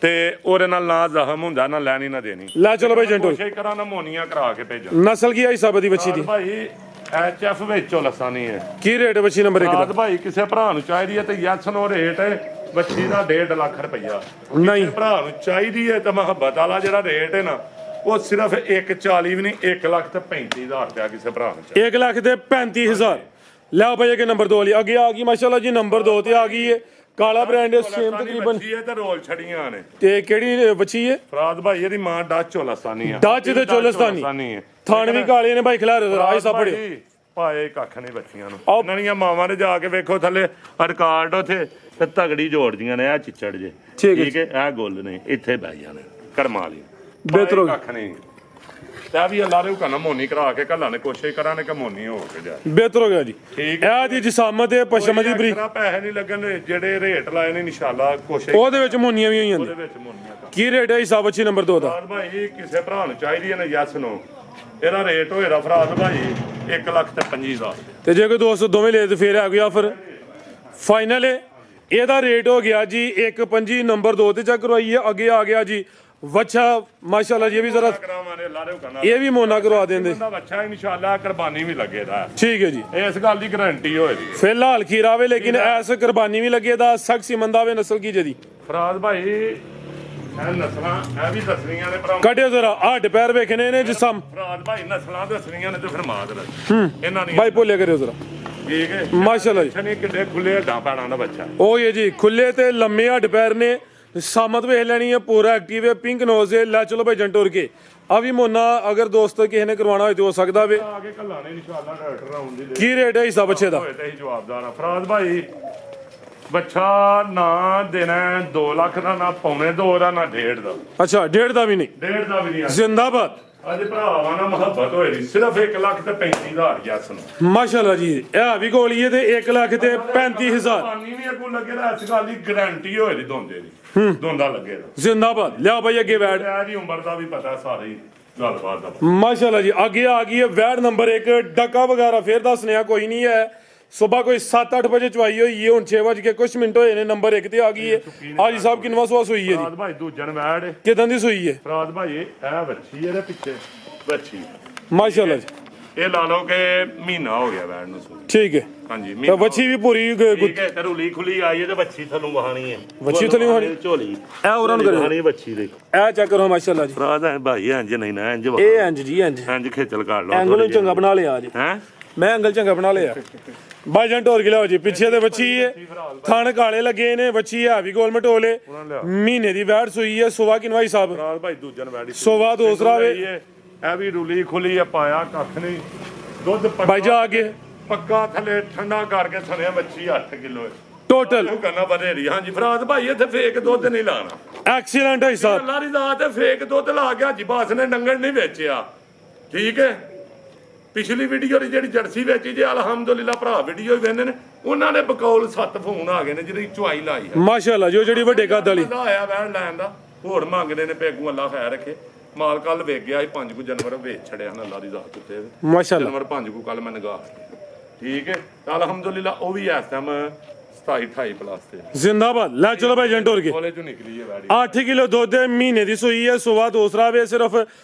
ਤੇ ਉਹਦੇ ਨਾਲ ਨਾ ਜ਼ਖਮ ਹੁੰਦਾ ਨਾ ਲੈਣੀ ਨਾ ਦੇਣੀ। ਲੈ ਚਲੋ ਬਾਈ ਜੰਟੋ, ਕੋਸ਼ਿਸ਼ ਕਰਾਂ ਨਾ ਮੋਨੀਆਂ ਕਰਾ ਕੇ ਭੇਜਾਂ। ਨਸਲ ਕੀ ਆਈ ਸਭ ਦੀ ਬੱਚੀ ਦੀ? ਭਾਈ ਐਚਐਫ ਵਿੱਚੋਂ ਲਸਾਨੀ ਹੈ। ਕੀ ਰੇਟ ਬੱਚੀ ਨੰਬਰ 1 ਦਾ? ਭਾਈ ਕਿਸੇ ਭਰਾ ਨੂੰ ਚਾਹੀਦੀ ਹੈ ਤੇ ਯੈਸ ਨੋ ਰੇਟ ਹੈ ਬੱਚੀ ਦਾ 1.5 ਲੱਖ ਰੁਪਈਆ। ਨਹੀਂ ਭਰਾ ਨੂੰ ਚਾਹੀਦੀ ਹੈ ਤਾਂ ਮੁਹੱਬਤ ਵਾਲਾ ਜਿਹੜਾ ਰੇਟ ਹੈ ਨਾ, ਉਹ ਸਿਰਫ 140 ਵੀ ਨਹੀਂ, 1,35,000 ਰੁਪਇਆ ਕਿਸੇ ਭਰਾ ਨੂੰ ਚਾਹੀਦਾ। 1 ਲੱਖ ਤੇ 35,000। ਲਿਆਓ ਭਾਈ ਅੱਗੇ ਨੰਬਰ 2 ਵਾਲੀ ਅੱਗੇ ਆ ਗਈ ਮਾਸ਼ਾਅੱਲਾ ਜੀ। ਨੰਬਰ 2 ਤੇ ਆ ਗਈ ਹੈ, ਕਾਲਾ ਬ੍ਰਾਂਡ ਸੇਮ ਤਕਰੀਬਨ। ਬੱਚੀ ਹੈ ਤੇ ਰੋਲ ਛੜੀਆਂ ਨੇ। ਤੇ ਕਿਹੜੀ ਬੱਚੀ ਹੈ? ਫਰਾਦ ਭਾਈ ਇਹਦੀ ਮਾਂ ਡੱਚ ਚੋਲਸਤਾਨੀ ਆ। ਡੱਚ ਤੇ ਚੋਲਸਤਾਨੀ ਹੈ। ਥਾਣ ਵੀ ਕਾਲੇ ਨੇ ਭਾਈ, ਖਿਲਾਰੇ ਜ਼ਰਾ ਆਈ ਸਭ ਪੜਿਓ। ਪਾਏ ਕੱਖ ਨਹੀਂ ਬੱਚੀਆਂ ਨੂੰ। ਇਹਨਾਂ ਦੀਆਂ ਮਾਵਾਂ ਨੇ ਜਾ ਕੇ ਵੇਖੋ ਥੱਲੇ ਰਿਕਾਰਡ ਉਥੇ ਤੇ ਤਗੜੀ ਜੋੜਦੀਆਂ ਨੇ। ਆ ਚਿੱਚੜ ਜੇ ਠੀਕ ਹੈ, ਇਹ ਗੁੱਲ ਨੇ, ਇੱਥੇ ਬਹਿ ਜਾਣੇ ਕਰਮਾਂ ਵਾਲੀ। ਬਿਹਤਰ ਕੱਖ ਨਹੀਂ ਤੇ ਵੀ ਅੱਲਾ ਦੇ ਹੁਕਮ ਮੋਨੀ ਕਰਾ ਕੇ ਕੱਲਾਂ ਨੇ, ਕੋਸ਼ਿਸ਼ ਕਰਾਂਗੇ ਕਿ ਮੋਨੀ ਹੋ ਕੇ ਜਾਏ। ਬਿਹਤਰ ਹੋ ਗਿਆ ਜੀ। ਠੀਕ ਇਹ ਦੀ ਜਿਸਾਮਤ ਤੇ ਪਸ਼ਮ ਦੀ ਬਰੀਕ, ਪੈਸੇ ਨਹੀਂ ਲੱਗਣ, ਜਿਹੜੇ ਰੇਟ ਲਾਏ ਨੇ ਇਨਸ਼ਾਅੱਲਾ ਕੋਸ਼ਿਸ਼ ਉਹਦੇ ਵਿੱਚ ਮੋਨੀਆਂ ਵੀ ਹੋਈਆਂ ਉਹਦੇ ਨੇ। ਵਿੱਚ ਮੋਨੀਆਂ। ਕੀ ਰੇਟ ਹੈ ਹਿਸਾਬ ਬੱਚੀ ਨੰਬਰ 2 ਦਾ? ਭਾਈ ਕਿਸੇ ਭਰਾ ਨੂੰ ਚਾਹੀਦੀ ਹੈ ਨਾ ਯੈਸ ਨੋ, ਇਹਦਾ ਰੇਟ ਹੋਏਗਾ ਫਰਾਦ ਭਾਈ 1,25,000। ਤੇ ਜੇ ਕੋਈ ਦੋਸਤ ਦੋਵੇਂ ਲੈ ਤੇ ਫੇਰ ਆ ਗਿਆ ਫਿਰ ਫਾਈਨਲ ਹੈ। ਇਹਦਾ ਰੇਟ ਹੋ ਗਿਆ ਜੀ 1,25। ਨੰਬਰ 2 ਤੇ ਚੈੱਕ ਕਰਵਾਈਏ। ਅੱਗੇ ਆ ਗਿਆ ਜੀ ਵੱਛਾ ਮਾਸ਼ਾਅੱਲਾ ਜੀ, ਇਹ ਵੀ ਜ਼ਰਾ ਇਹ ਵੀ ਮੋਨਾ ਕਰਵਾ ਦਿੰਦੇ। ਬੱਚਾ ਇਨਸ਼ਾਅੱਲਾ ਕੁਰਬਾਨੀ ਵੀ ਲੱਗੇਦਾ। ਠੀਕ ਹੈ ਜੀ, ਇਸ ਗੱਲ ਦੀ ਗਾਰੰਟੀ ਹੋਏਗੀ। ਫਿਲਹਾਲ ਖੀਰਾ ਵੇ ਲੇਕਿਨ ਐਸ ਕੁਰਬਾਨੀ ਵੀ ਲੱਗੇਦਾ। ਸਖਤ ਸਿਮੰਦਾ ਵੇ ਨਸਲ ਕੀ ਜਦੀ ਫਰਾਦ ਭਾਈ ਇਹ ਨਸਲਾਂ ਇਹ ਵੀ ਦੱਸਣੀਆਂ ਨੇ ਭਰਾ। ਕੱਢਿਓ ਜ਼ਰਾ ਆ ਦੁਪਹਿਰ ਵੇਖਣੇ ਨੇ ਜਿਸਮ। ਫਰਾਦ ਭਾਈ ਨਸਲਾਂ ਦੱਸਣੀਆਂ ਨੇ ਤੇ ਫਿਰ ਮਾਦ ਇਹਨਾਂ ਦੀ ਭਾਈ ਭੁੱਲਿਆ ਕਰਿਓ ਜ਼ਰਾ। ਠੀਕ ਹੈ ਮਾਸ਼ਾਅੱਲਾ ਜੀ। ਨਹੀਂ ਕਿੱਡੇ ਖੁੱਲੇ ਹੱਡਾਂ ਪੈੜਾਂ ਦਾ ਬੱਚਾ। ਉਹ ਇਹ ਜੀ ਖੁੱਲੇ ਤੇ ਲੰਮੇ ਹੱਡ ਪੈਰ ਨੇ। ਸਾਮਤ ਵੇਖ ਲੈਣੀ ਹੈ, ਪੂਰਾ ਐਕਟਿਵ ਹੈ, ਪਿੰਕ ਨੋਜ਼ ਹੈ। ਲੈ ਚਲੋ ਭਾਈ ਜੰਟੋਰ ਕੇ ਆ ਵੀ ਮੋਨਾ ਅਗਰ ਦੋਸਤ ਕਿਸੇ ਨੇ ਕਰਵਾਉਣਾ ਹੋਏ ਤੇ ਹੋ ਸਕਦਾ ਵੇ। ਆ ਕੇ ਕੱਲਾ ਨੇ ਇਨਸ਼ਾਅੱਲਾ ਡਾਕਟਰ ਆਉਣ ਦੀ। ਕੀ ਰੇਟ ਹੈ ਹਿਸਾਬ ਬੱਚੇ ਦਾ? ਹੋਏ ਤੇ ਹੀ ਜਵਾਬਦਾਰ ਆ ਫਰਾਦ ਭਾਈ। ਬੱਚਾ ਨਾ ਦੇਣਾ 2 ਲੱਖ ਦਾ, ਨਾ 1.25 ਦਾ, ਨਾ 1.5 ਦਾ। ਅੱਛਾ 1.5 ਦਾ ਵੀ ਨਹੀਂ? 1.5 ਦਾ ਵੀ ਨਹੀਂ। ਜ਼ਿੰਦਾਬਾਦ। ਅੱਜ ਭਰਾਵਾਂ ਨਾਲ ਮੁਹੱਬਤ ਹੋਏ ਦੀ ਸਿਰਫ 1,35,000 ਯੈਸ ਨੂੰ। ਮਾਸ਼ਾਅੱਲਾ ਜੀ। ਇਹ ਵੀ ਗੋਲੀਏ ਤੇ 1,35,000। ਪਾਣੀ ਵੀ ਅੱਗੋਂ ਲੱਗੇ ਦਾ, ਇਸ ਗੱਲ ਦੀ ਗਾਰੰਟੀ ਹੋਏ ਦੀ ਦੋਂਦੇ ਦੀ। ਦੋਂਦਾ ਲੱਗੇ ਦਾ ਜ਼ਿੰਦਾਬਾਦ। ਲਿਆ ਭਾਈ ਅੱਗੇ ਵੈੜ। ਇਹਦੀ ਉਮਰ ਦਾ ਵੀ ਪਤਾ ਸਾਰੀ ਗੱਲਬਾਤ ਦਾ। ਮਾਸ਼ਾਅੱਲਾ ਜੀ। ਅੱਗੇ ਆ ਗਈ ਹੈ ਵੈੜ ਨੰਬਰ 1। ਡੱਕਾ ਵਗੈਰਾ ਫੇਰ ਦੱਸਣਿਆ ਕੋਈ ਨਹੀਂ ਹੈ। ਸਵੇਰ ਕੋਈ 7-8 ਵਜੇ ਚਵਾਈ ਹੋਈ ਹੈ, ਹੁਣ 6 ਵਜੇ ਕੇ ਕੁਝ ਮਿੰਟ ਹੋਏ ਨੇ। ਨੰਬਰ 1 ਤੇ ਆ ਗਈ ਹੈ। ਹਾਜੀ ਸਾਹਿਬ ਕਿੰਨਵਾਂ ਸਵਾ ਸੂਈ ਹੈ ਫਰਾਦ ਭਾਈ ਦੂਜਨ ਵੈੜ ਕਿਦਾਂ ਦੀ ਸੂਈ ਹੈ? ਫਰਾਦ ਭਾਈ ਇਹ ਬੱਚੀ ਇਹਦੇ ਪਿੱਛੇ ਬੱਚੀ ਮਾਸ਼ਾਅੱਲਾ ਜੀ। ਇਹ ਲਾ ਲਓ ਕਿ ਮਹੀਨਾ ਹੋ ਗਿਆ ਵੈੜ ਨੂੰ ਸੂਈ। ਠੀਕ ਹੈ। ਹਾਂਜੀ ਤਾਂ ਬੱਚੀ ਵੀ ਪੂਰੀ ਠੀਕ ਹੈ। ਤਰੂਲੀ ਖੁੱਲੀ ਆਈ ਹੈ ਤੇ ਬੱਚੀ ਤੁਹਾਨੂੰ ਵਹਾਣੀ ਹੈ। ਬੱਚੀ ਥਲੀ ਵਹਾਣੀ ਝੋਲੀ ਇਹ ਉਹਨਾਂ ਨੂੰ ਕਰੇ ਵਹਾਣੀ ਬੱਚੀ ਦੇ। ਇਹ ਚੈੱਕ ਕਰੋ ਮਾਸ਼ਾਅੱਲਾ ਜੀ। ਫਰਾਦ ਹੈ ਭਾਈ ਇੰਜ ਨਹੀਂ ਨਾ ਇੰਜ ਇਹ ਇੰਜ ਜੀ ਇੰਜ ਖੇਚਲ ਕਰ ਲਓ। ਐਂਗਲ ਨੂੰ ਚੰਗਾ ਬਣਾ ਲਿਆ ਜੀ। ਹੈ ਮੈਂ ਐਂਗਲ ਚੰਗਾ ਬਣਾ ਲਿਆ। ਬਾਜਨ ਢੋਰ ਕੇ ਲਿਆਓ ਜੀ। ਪਿੱਛੇ ਤੇ ਬੱਚੀ ਹੈ, ਥਣ ਕਾਲੇ ਲੱਗੇ ਨੇ। ਬੱਚੀ ਹੈ ਵੀ ਗੋਲ ਮਟੋਲੇ, ਮਹੀਨੇ ਦੀ ਵੈੜ ਸੂਈ ਹੈ। ਸੋਵਾ ਕਿਨਵਾਈ ਸਾਹਿਬ? ਫਰਾਦ ਭਾਈ ਦੂਜਨ ਵੈੜੀ ਸੋਵਾ ਦੂਸਰਾ ਵੇ। ਇਹ ਵੀ ਰੁਲੀ ਖੁੱਲੀ ਆ, ਪਾਇਆ ਕੱਖ ਨਹੀਂ। ਦੁੱਧ ਭਾਈ ਜਾ ਆਗੇ ਪੱਕਾ ਥੱਲੇ ਠੰਡਾ ਕਰਕੇ ਥਣਿਆ ਬੱਚੀ 8 ਕਿਲੋ ਹੈ ਟੋਟਲ। ਉਹ ਕਰਨਾ ਬਨੇਰੀ। ਹਾਂਜੀ ਫਰਾਦ ਭਾਈ ਇੱਥੇ ਫੇਕ ਦੁੱਧ ਨਹੀਂ ਲਾਣਾ। ਐਕਸੀਲੈਂਟ ਹੈ ਸਾਹਿਬ। ਅੱਲਾ ਦੀ ਜ਼ਾਤ ਹੈ, ਫੇਕ ਦੁੱਧ ਲਾ ਕੇ ਹਾਜੀ ਬਾਸ ਨੇ ਡੰਗਰ ਨਹੀਂ ਵੇਚਿਆ। ਠੀਕ ਹੈ। ਪਿਛਲੀ ਵੀਡੀਓ ਦੀ ਜਿਹੜੀ ਜਰਸੀ ਵੇਚੀ ਜੇ ਅਲਹਮਦੁਲਿਲਾ ਭਰਾ ਵੀਡੀਓ ਹੀ ਵੇਖਦੇ ਨੇ, ਉਹਨਾਂ ਨੇ ਬਕੌਲ 7 ਫੋਨ ਆ ਗਏ ਨੇ ਜਿਹੜੀ ਚੁਆਈ ਲਾਈ ਹੈ। ਮਾਸ਼ਾਅੱਲਾ ਜੋ ਜਿਹੜੀ ਵੱਡੇ ਕੱਦ ਵਾਲੀ ਆਇਆ ਵੈਣ ਲੈਣ ਦਾ ਹੋਰ ਮੰਗਦੇ ਨੇ। ਪੇਗੂ ਅੱਲਾ ਖੈਰ ਰੱਖੇ। ਮਾਲ ਕੱਲ ਵੇਚ ਗਿਆ ਸੀ 5 ਕੁ ਜਾਨਵਰ ਵੇਚ ਛੜਿਆ ਹਨ ਅੱਲਾ ਦੀ ਜ਼ਾਤ ਉੱਤੇ। ਮਾਸ਼ਾਅੱਲਾ ਜਾਨਵਰ 5 ਕੁ ਕੱਲ ਮੈਂ ਨਗਾ। ਠੀਕ ਹੈ। ਅਲਹਮਦੁਲਿਲਾ ਉਹ ਵੀ ਇਸ ਟਾਈਮ 27-28 ਪਲੱਸ ਤੇ ਜ਼ਿੰਦਾਬਾਦ। ਲੈ ਚਲੋ ਭਾਈ ਜੰਟੋਰ ਕੇ। ਕੋਲੇ ਚੋਂ ਨਿਕਲੀ ਹੈ ਵੈੜੀ। 8 ਕਿਲੋ ਦੁੱਧ ਮਹੀਨੇ ਦੀ ਸੂਈ ਹੈ। ਸੋਵਾ ਦੂਸਰਾ ਵੇ। ਸਿਰਫ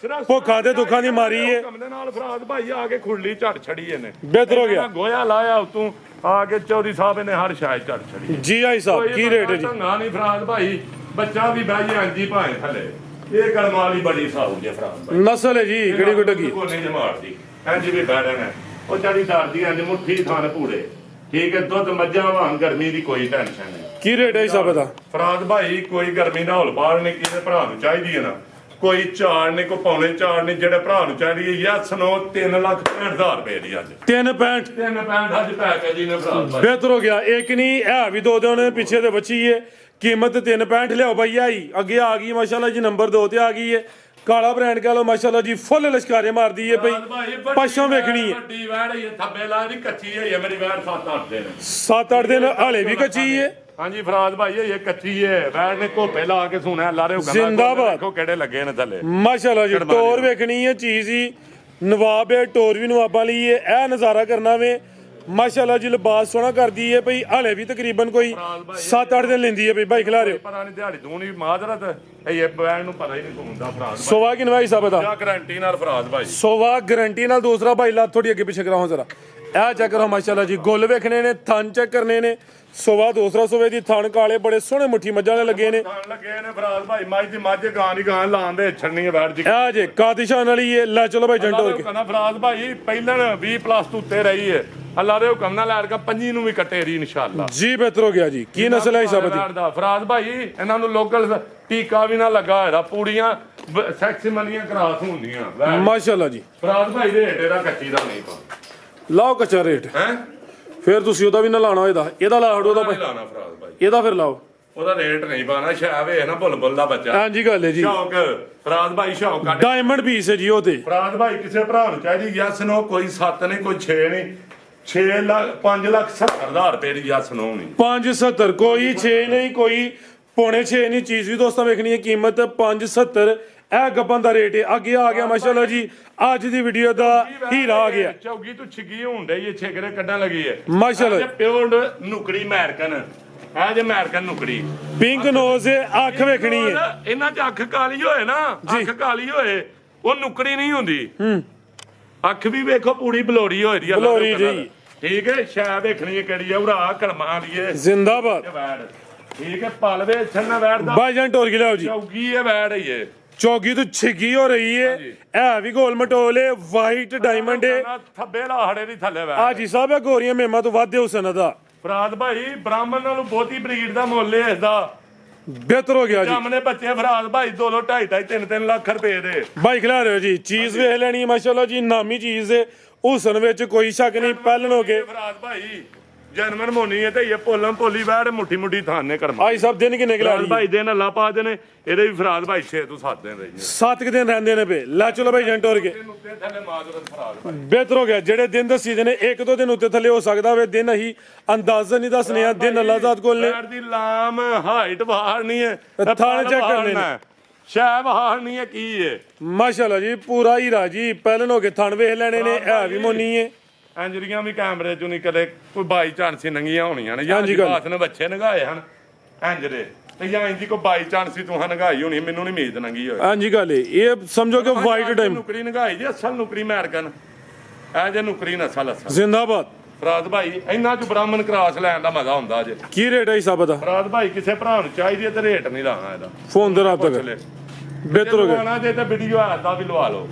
ਭੁੱਖਾਂ ਤੇ ਦੁੱਖਾਂ ਦੀ ਮਾਰੀ ਹੈ। ਕੰਮ ਦੇ ਨਾਲ ਫਰਾਦ ਭਾਈ ਆ ਕੇ ਖੁਰਲੀ ਝੜ ਛੜੀ ਇਹਨੇ। ਬਿਹਤਰ ਹੋ ਗਿਆ। ਗੋਇਆ ਲਾਇਆ ਉਤੋਂ ਆ ਕੇ ਚੌਧਰੀ ਸਾਹਿਬ ਨੇ ਹਰ ਸ਼ਾਇਦ ਝੜ ਛੜੀ। ਜੀ ਆਈ ਸਾਹਿਬ ਕੀ ਰੇਟ ਹੈ ਜੀ? ਨਾ ਨਹੀਂ ਫਰਾਦ ਭਾਈ ਬੱਚਾ ਵੀ ਬਹਿ ਜਾ ਜੀ ਭਾਵੇਂ ਥੱਲੇ। ਇਹ ਕਰਮਾਂ ਵਾਲੀ ਬੜੀ ਸਾਊ ਜੇ ਫਰਾਦ ਭਾਈ। ਨਸਲ ਹੈ ਜੀ ਕਿਹੜੀ ਗੁੱਟਗੀ? ਕੋਨੇ ਜਮਾੜਦੀ ਇੰਜ ਵੀ ਬਹਿ ਰਹਿਣਾ। ਉਹ ਚੜੀ ਡਰਦੀ ਇੰਜ ਮੁੱਠੀ ਥਾਨ ਪੂੜੇ। ਠੀਕ ਹੈ। ਦੁੱਧ ਮੱਝਾਂ ਵਾਂ ਗਰਮੀ ਦੀ ਕੋਈ ਟੈਨਸ਼ਨ ਨਹੀਂ। ਕੀ ਰੇਟ ਹੈ ਹਿਸਾਬ ਦਾ? ਫਰਾਦ ਭਾਈ ਕੋਈ ਗਰਮੀ ਨਾ ਹੌਲ ਪਾਲ ਨਹੀਂ। ਕਿਸੇ ਭਰਾ ਨੂੰ ਚਾਹੀਦੀ ਹੈ ਨਾ ਕੋਈ ਝਾੜ ਨਹੀਂ, ਕੋਈ ਪੌਣੇ ਝਾੜ ਨਹੀਂ। ਜਿਹੜੇ ਭਰਾ ਨੂੰ ਚਾਹੀਦੀ ਹੈ ਯੈਸ ਨੋ 3,65,000 ਰੁਪਏ ਦੀ ਅੱਜ 3.65 3.65 ਅੱਜ ਪੈ ਕੇ ਜੀ ਨੇ ਭਰਾ ਭਾਈ। ਬਿਹਤਰ ਹੋ ਗਿਆ। ਇੱਕ ਨਹੀਂ ਹੈ ਵੀ ਦੋ ਦਿਨ ਪਿੱਛੇ ਦੇ ਬੱਚੀ ਏ, ਕੀਮਤ 3.65 ਲਿਆਓ ਬਾਈ ਆਈ ਅੱਗੇ ਆ ਗਈ ਮਾਸ਼ਾਅੱਲਾ ਜੀ, ਨੰਬਰ 2 ਤੇ ਆ ਗਈ ਏ। ਕਾਲਾ ਬ੍ਰਾਂਡ ਕਹ ਲੋ ਮਾਸ਼ਾਅੱਲਾ ਜੀ, ਫੁੱਲ ਲਸ਼ਕਾਰੇ ਮਾਰਦੀ ਏ ਪਈ। ਪਛੋਂ ਵੇਖਣੀ ਏ, ਵੱਡੀ ਵੈੜ ਹੈ ਥੱਬੇ ਲਾ ਦੀ, ਕੱਚੀ ਹੈ ਮੇਰੀ ਵੈੜ 7-8 ਦਿਨ 7-8 ਦਿਨ ਹਾਲੇ ਵੀ ਕੱਚੀ ਏ। ਹਾਂਜੀ ਫਰਾਦ ਭਾਈ ਇਹ ਕੱਚੀ ਹੈ ਵੈੜ ਨੇ ਘੋਪੇ ਲਾ ਕੇ ਸੁਣਿਆ ਲਾਰੇ ਉਹ ਜ਼ਿੰਦਾਬਾਦ। ਦੇਖੋ ਕਿਹੜੇ ਲੱਗੇ ਨੇ ਥੱਲੇ ਮਾਸ਼ਾਅੱਲਾ ਜੀ, ਟੋਰ ਵੇਖਣੀ ਏ ਚੀਜ਼ ਹੀ ਨਵਾਬ ਏ, ਟੋਰ ਵੀ ਨਵਾਬਾਂ ਲਈ ਏ। ਇਹ ਨਜ਼ਾਰਾ ਕਰਨਾ ਵੇ ਮਾਸ਼ਾਅੱਲਾ ਜੀ, ਲਿਬਾਸ ਸੋਹਣਾ ਕਰਦੀ ਏ ਭਈ। ਹਾਲੇ ਵੀ ਤਕਰੀਬਨ ਕੋਈ 7-8 ਦਿਨ ਲੈਂਦੀ ਏ ਭਈ। ਬਾਈ ਖਿਲਾ ਰਿਓ ਪਤਾ ਨਹੀਂ ਦਿਹਾੜੀ ਦੂਣੀ ਮਾਜ਼ਰਤ ਇਹ ਬੈਣ ਨੂੰ ਪਤਾ ਹੀ ਨਹੀਂ ਘੁੰਮਦਾ ਫਰਾਦ ਭਾਈ। ਸੋਵਾ ਕਿਨਵਾ ਹਿਸਾਬ ਦਾ ਜਾਂ ਗਾਰੰਟੀ ਨਾਲ ਫਰਾਦ ਭਾਈ। ਸੋਵਾ ਗਾਰੰਟੀ ਨਾਲ। ਦੂਸਰਾ ਭਾਈ ਲਾ ਥੋੜੀ ਅੱਗੇ ਪਿੱਛੇ ਕਰਾਓ ਜ਼ਰਾ, ਇਹ ਚੈੱਕ ਕਰੋ ਮਾਸ਼ਾਅੱਲਾ ਜੀ, ਗੁੱਲ ਵੇਖਣੇ ਨੇ, ਥਣ ਚੈੱਕ ਕਰਨੇ ਨੇ। ਸੋਵਾ ਦੂਸਰਾ ਸੋਵੇ ਦੀ ਥਣ ਕਾਲੇ ਬੜੇ ਸੋਹਣੇ ਮੁੱਠੀ ਮੱਝਾਂ ਦੇ ਲੱਗੇ ਨੇ। ਥਣ ਲੱਗੇ ਨੇ ਫਰਾਦ ਭਾਈ, ਮੱਝ ਦੀ ਮੱਝ ਗਾਂ ਦੀ ਗਾਂ ਲਾਉਂਦੇ ਛੜਨੀ ਹੈ ਵੈੜ ਜੀ। ਇਹ ਜੇ ਕਾਦਿਸ਼ਾਨ ਵਾਲੀ ਏ। ਲੈ ਚਲੋ ਭਾਈ ਜੰਟੋ ਕੇ ਕਹਿੰਦਾ ਫਰਾਦ ਭਾਈ ਪਹਿਲਾਂ 20+ ਤੋਂ ਉੱਤੇ ਰਹੀ ਹੈ। ਅੱਲਾ ਦੇ ਹੁਕਮ ਨਾਲ ਲੈੜ ਕੇ 25 ਨੂੰ ਵੀ ਕੱਟੇਰੀ ਇਨਸ਼ਾਅੱਲਾ ਜੀ। ਬਿਹਤਰ ਹੋ ਗਿਆ ਜੀ। ਕੀ ਨਸਲ ਹੈ ਹਿਸਾਬ ਦੀ? ਫਰਾਦ ਭਾਈ ਇਹਨਾਂ ਨੂੰ ਲੋਕਲ ਟੀਕਾ ਵੀ ਨਾ ਲੱਗਾ ਹੋਇਆ, ਪੂੜੀਆਂ ਸੈਕਸ ਮਲੀਆਂ ਕਰਾਸ ਹੁੰਦੀਆਂ ਮਾਸ਼ਾਅੱਲਾ ਜੀ। ਫਰਾਦ ਭਾਈ ਦੇ ਹੇਠੇ ਦਾ ਕੱਚੀ ਦਾ ਨਹੀਂ ਪਾ ਲਾਓ ਕੱਚਾ ਰੇਟ, ਹੈ ਫਿਰ ਤੁਸੀਂ ਉਹਦਾ ਵੀ ਨਾ ਲਾਣਾ, ਇਹਦਾ ਲਾ ਹੜੋ ਦਾ ਭਾਈ, ਲਾਣਾ ਫਰਾਦ ਭਾਈ ਇਹਦਾ ਫਿਰ ਲਾਓ। ਉਹਦਾ ਰੇਟ ਨਹੀਂ ਪਾਣਾ, ਸ਼ਾਇਦ ਇਹ ਨਾ ਭੁੱਲ ਦਾ ਬੱਚਾ। ਹਾਂਜੀ ਗੱਲ ਹੈ ਜੀ। ਸ਼ੌਕ ਫਰਾਦ ਭਾਈ ਸ਼ੌਕ ਕੱਢ ਡਾਇਮੰਡ ਪੀਸ ਹੈ ਜੀ ਉਹ ਤੇ। ਫਰਾਦ ਭਾਈ ਕਿਸੇ ਭਰਾ ਨੂੰ ਚਾਹੀਦੀ ਯੈਸ ਨੋ ਕੋਈ 7 ਨਹੀਂ ਕੋਈ 6 ਨਹੀਂ, 5,70,000 ਰੁਪਏ ਦੀ ਯੈਸ ਨੋ ਨਹੀਂ। 570 ਕੋਈ 6 ਨਹੀਂ, ਕੋਈ ਪੌਣੇ 6 ਨਹੀਂ। ਚੀਜ਼ ਵੀ ਦੋਸਤਾਂ ਵੇਖਣੀ ਹੈ, ਕੀਮਤ 570। ਇਹ ਗੱਬਾਂ ਦਾ ਰੇਟ ਹੈ। ਅੱਗੇ ਆ ਗਿਆ ਮਾਸ਼ਾਅੱਲਾ ਜੀ, ਅੱਜ ਦੀ ਵੀਡੀਓ ਦਾ ਹੀਰਾ ਆ ਗਿਆ। ਚੌਗੀ ਤੋਂ ਛਿੱਗੀ ਹੋਣ ਡਈ ਏ, ਛੇਕਰੇ ਕੱਢਣ ਲੱਗੀ ਏ ਮਾਸ਼ਾਅੱਲਾ। ਪਿਓਰ ਨੁਕੜੀ ਅਮਰੀਕਨ, ਇਹ ਜੇ ਅਮਰੀਕਨ ਨੁਕੜੀ ਪਿੰਕ ਨੋਜ਼ ਹੈ, ਅੱਖ ਵੇਖਣੀ ਹੈ। ਇਹਨਾਂ 'ਚ ਅੱਖ ਕਾਲੀ ਹੋਏ ਨਾ, ਅੱਖ ਕਾਲੀ ਹੋਏ ਉਹ ਨੁਕੜੀ ਨਹੀਂ ਹੁੰਦੀ। ਅੱਖ ਵੀ ਵੇਖੋ ਪੂਰੀ ਬਲੋਰੀ ਹੋਈ ਦੀ, ਬਲੋਰੀ ਜੀ। ਠੀਕ ਹੈ। ਸ਼ੈ ਵੇਖਣੀ ਹੈ ਕਿਹੜੀ ਹੈ, ਉਰਾ ਕਲਮਾਂ ਦੀ ਏ ਜ਼ਿੰਦਾਬਾਦ। ਵੈੜ ਠੀਕ ਹੈ। ਪਲਵੇ ਛੰਨਾ ਵੈੜ ਦਾ ਭਾਈਜਾਨ ਟੋਰ ਕੇ ਲਿਆਓ ਜੀ। ਚੌਗੀ ਹੈ ਵੈੜ ਹੀ ਏ, ਚੌਗੀ ਤੋਂ ਛਿੱਗੀ ਹੋ ਰਹੀ ਹੈ। ਇਹ ਵੀ ਗੋਲ ਮਟੋਲੇ ਵਾਈਟ ਡਾਇਮੰਡ ਹੈ। ਥੱਬੇ ਲਾਹੜੇ ਦੀ ਥੱਲੇ ਵੈੜ। ਆ ਜੀ ਸਾਹਿਬ ਇਹ ਗੋਰੀਆਂ ਮੇਮਾ ਤੋਂ ਵੱਧ ਹੁਸਨ ਦਾ। ਫਰਾਦ ਭਾਈ ਬ੍ਰਾਹਮਣ ਨਾਲੋਂ ਬਹੁਤੀ ਬਰੀਡ ਦਾ ਮੁੱਲ ਹੈ ਇਸਦਾ। ਬਿਹਤਰ ਹੋ ਗਿਆ ਜੀ। ਸਾਹਮਣੇ ਬੱਚੇ ਫਰਾਦ ਭਾਈ 2 2.5 3 ਲੱਖ ਰੁਪਏ ਦੇ ਬਾਈ ਖਿਲਾ ਰਹੇ ਹੋ ਜੀ। ਚੀਜ਼ ਵੇਖ ਲੈਣੀ ਹੈ ਮਾਸ਼ਾਅੱਲਾ ਜੀ, ਨਾਮੀ ਚੀਜ਼ ਹੈ। ਹੁਸਨ ਵਿੱਚ ਕੋਈ ਸ਼ੱਕ ਨਹੀਂ। ਪਹਿਲਣ ਹੋ ਕੇ ਫਰਾਦ ਭਾਈ ਜਨਮਨ ਮੋਨੀ ਹੈ ਤੇ ਇਹ ਪੋਲਮ ਪੋਲੀ ਵੈੜ ਮੁੱਠੀ ਮੁੱਠੀ ਥਾਨੇ ਕਰਮਾ। ਆਈ ਸਾਹਿਬ ਦਿਨ ਕਿੰਨੇ ਖਿਲਾ ਫਰਾਦ ਭਾਈ ਦਿਨ ਅੱਲਾ ਪਾ ਦੇ ਨੇ, ਇਹਦੇ ਵੀ ਫਰਾਦ ਭਾਈ 6 ਤੋਂ 7 ਦਿਨ ਰਹੀ 7 ਦਿਨ ਰਹਿੰਦੇ ਨੇ ਪਏ। ਲੈ ਚਲੋ ਭਾਈ ਜੰਟ ਹੋਰ ਕੇ ਉੱਤੇ ਥੱਲੇ ਮਾਜ਼ਰਤ ਫਰਾਦ ਭਾਈ। ਬਿਹਤਰ ਹੋ ਗਿਆ। ਜਿਹੜੇ ਦਿਨ ਦੱਸੀ ਦੇ ਨੇ 1-2 ਦਿਨ ਉੱਤੇ ਥੱਲੇ ਹੋ ਸਕਦਾ ਵੇ, ਦਿਨ ਅਸੀਂ ਅੰਦਾਜ਼ਾ ਨਹੀਂ ਦੱਸਨੇ ਆ। ਦਿਨ ਅੱਲਾ ਜ਼ਾਤ ਕੋਲ ਨੇ। ਵੈੜ ਦੀ ਲਾਮ ਹਾਈਟ ਬਾਹਰ ਨਹੀਂ ਹੈ, ਥਾਣ ਚੈੱਕ ਕਰਨੇ ਨੇ। ਸ਼ੈ ਬਾਹਰ ਨਹੀਂ ਹੈ ਕੀ ਹੈ ਮਾਸ਼ਾਅੱਲਾ ਜੀ, ਪੂਰਾ ਹੀ ਰਾਜੀ। ਪਹਿਲਣ ਹੋ ਕੇ ਥਣ ਵੇਖ ਲੈਣੇ ਨੇ। ਇਹ ਵੀ ਮੋਨੀ ਹੈ। ਇੰਜਰੀਆਂ ਵੀ ਕੈਮਰੇ ਚੋਂ ਨਹੀਂ ਕਦੇ ਕੋਈ ਬਾਈ ਚਾਂਸੀ ਨੰਗੀਆਂ ਹੋਣੀਆਂ ਨੇ, ਜਾਂ ਹਾਂਜੀ ਗੱਲ। ਬਾਸ ਨੇ ਬੱਚੇ ਨਗਾਏ ਹਨ ਇੰਜਰੇ ਤੇ ਜਾਂ ਇੰਜੀ ਕੋਈ ਬਾਈ ਚਾਂਸੀ ਤੂੰ ਨਗਾਈ ਹੋਣੀ, ਮੈਨੂੰ ਨਹੀਂ ਉਮੀਦ ਨੰਗੀ ਹੋਈ। ਹਾਂਜੀ ਗੱਲ ਇਹ ਸਮਝੋ ਕਿ ਵਾਈਟ ਟਾਈਮ ਨੁਕਰੀ ਨਗਾਈ ਜੀ, ਅਸਲ ਨੁਕਰੀ ਅਮਰੀਕਨ ਐ ਜੇ ਨੁਕਰੀ ਨਸਲ ਅਸਲ। ਜ਼ਿੰਦਾਬਾਦ। ਫਰਾਦ ਭਾਈ ਇਹਨਾਂ ਚ ਬ੍ਰਾਹਮਣ ਕ੍ਰਾਸ ਲੈਣ ਦਾ ਮਜ਼ਾ ਹੁੰਦਾ ਜੇ। ਕੀ ਰੇਟ ਹੈ ਹਿਸਾਬ ਦਾ? ਫਰਾਦ ਭਾਈ ਕਿਸੇ ਭਰਾ ਨੂੰ ਚਾਹੀਦੀ ਹੈ ਤੇ ਰੇਟ ਨਹੀਂ ਲਾਣਾ ਇਹਦਾ, ਫੋਨ ਤੇ ਰਾਬਤਾ ਕਰ। ਬਿਹਤਰ ਹੋ ਗਿਆ। ਲਵਾਉਣਾ ਜੇ ਤੇ ਵੀਡੀਓ ਆਦਾ ਵੀ ਲਵਾ ਲਓ।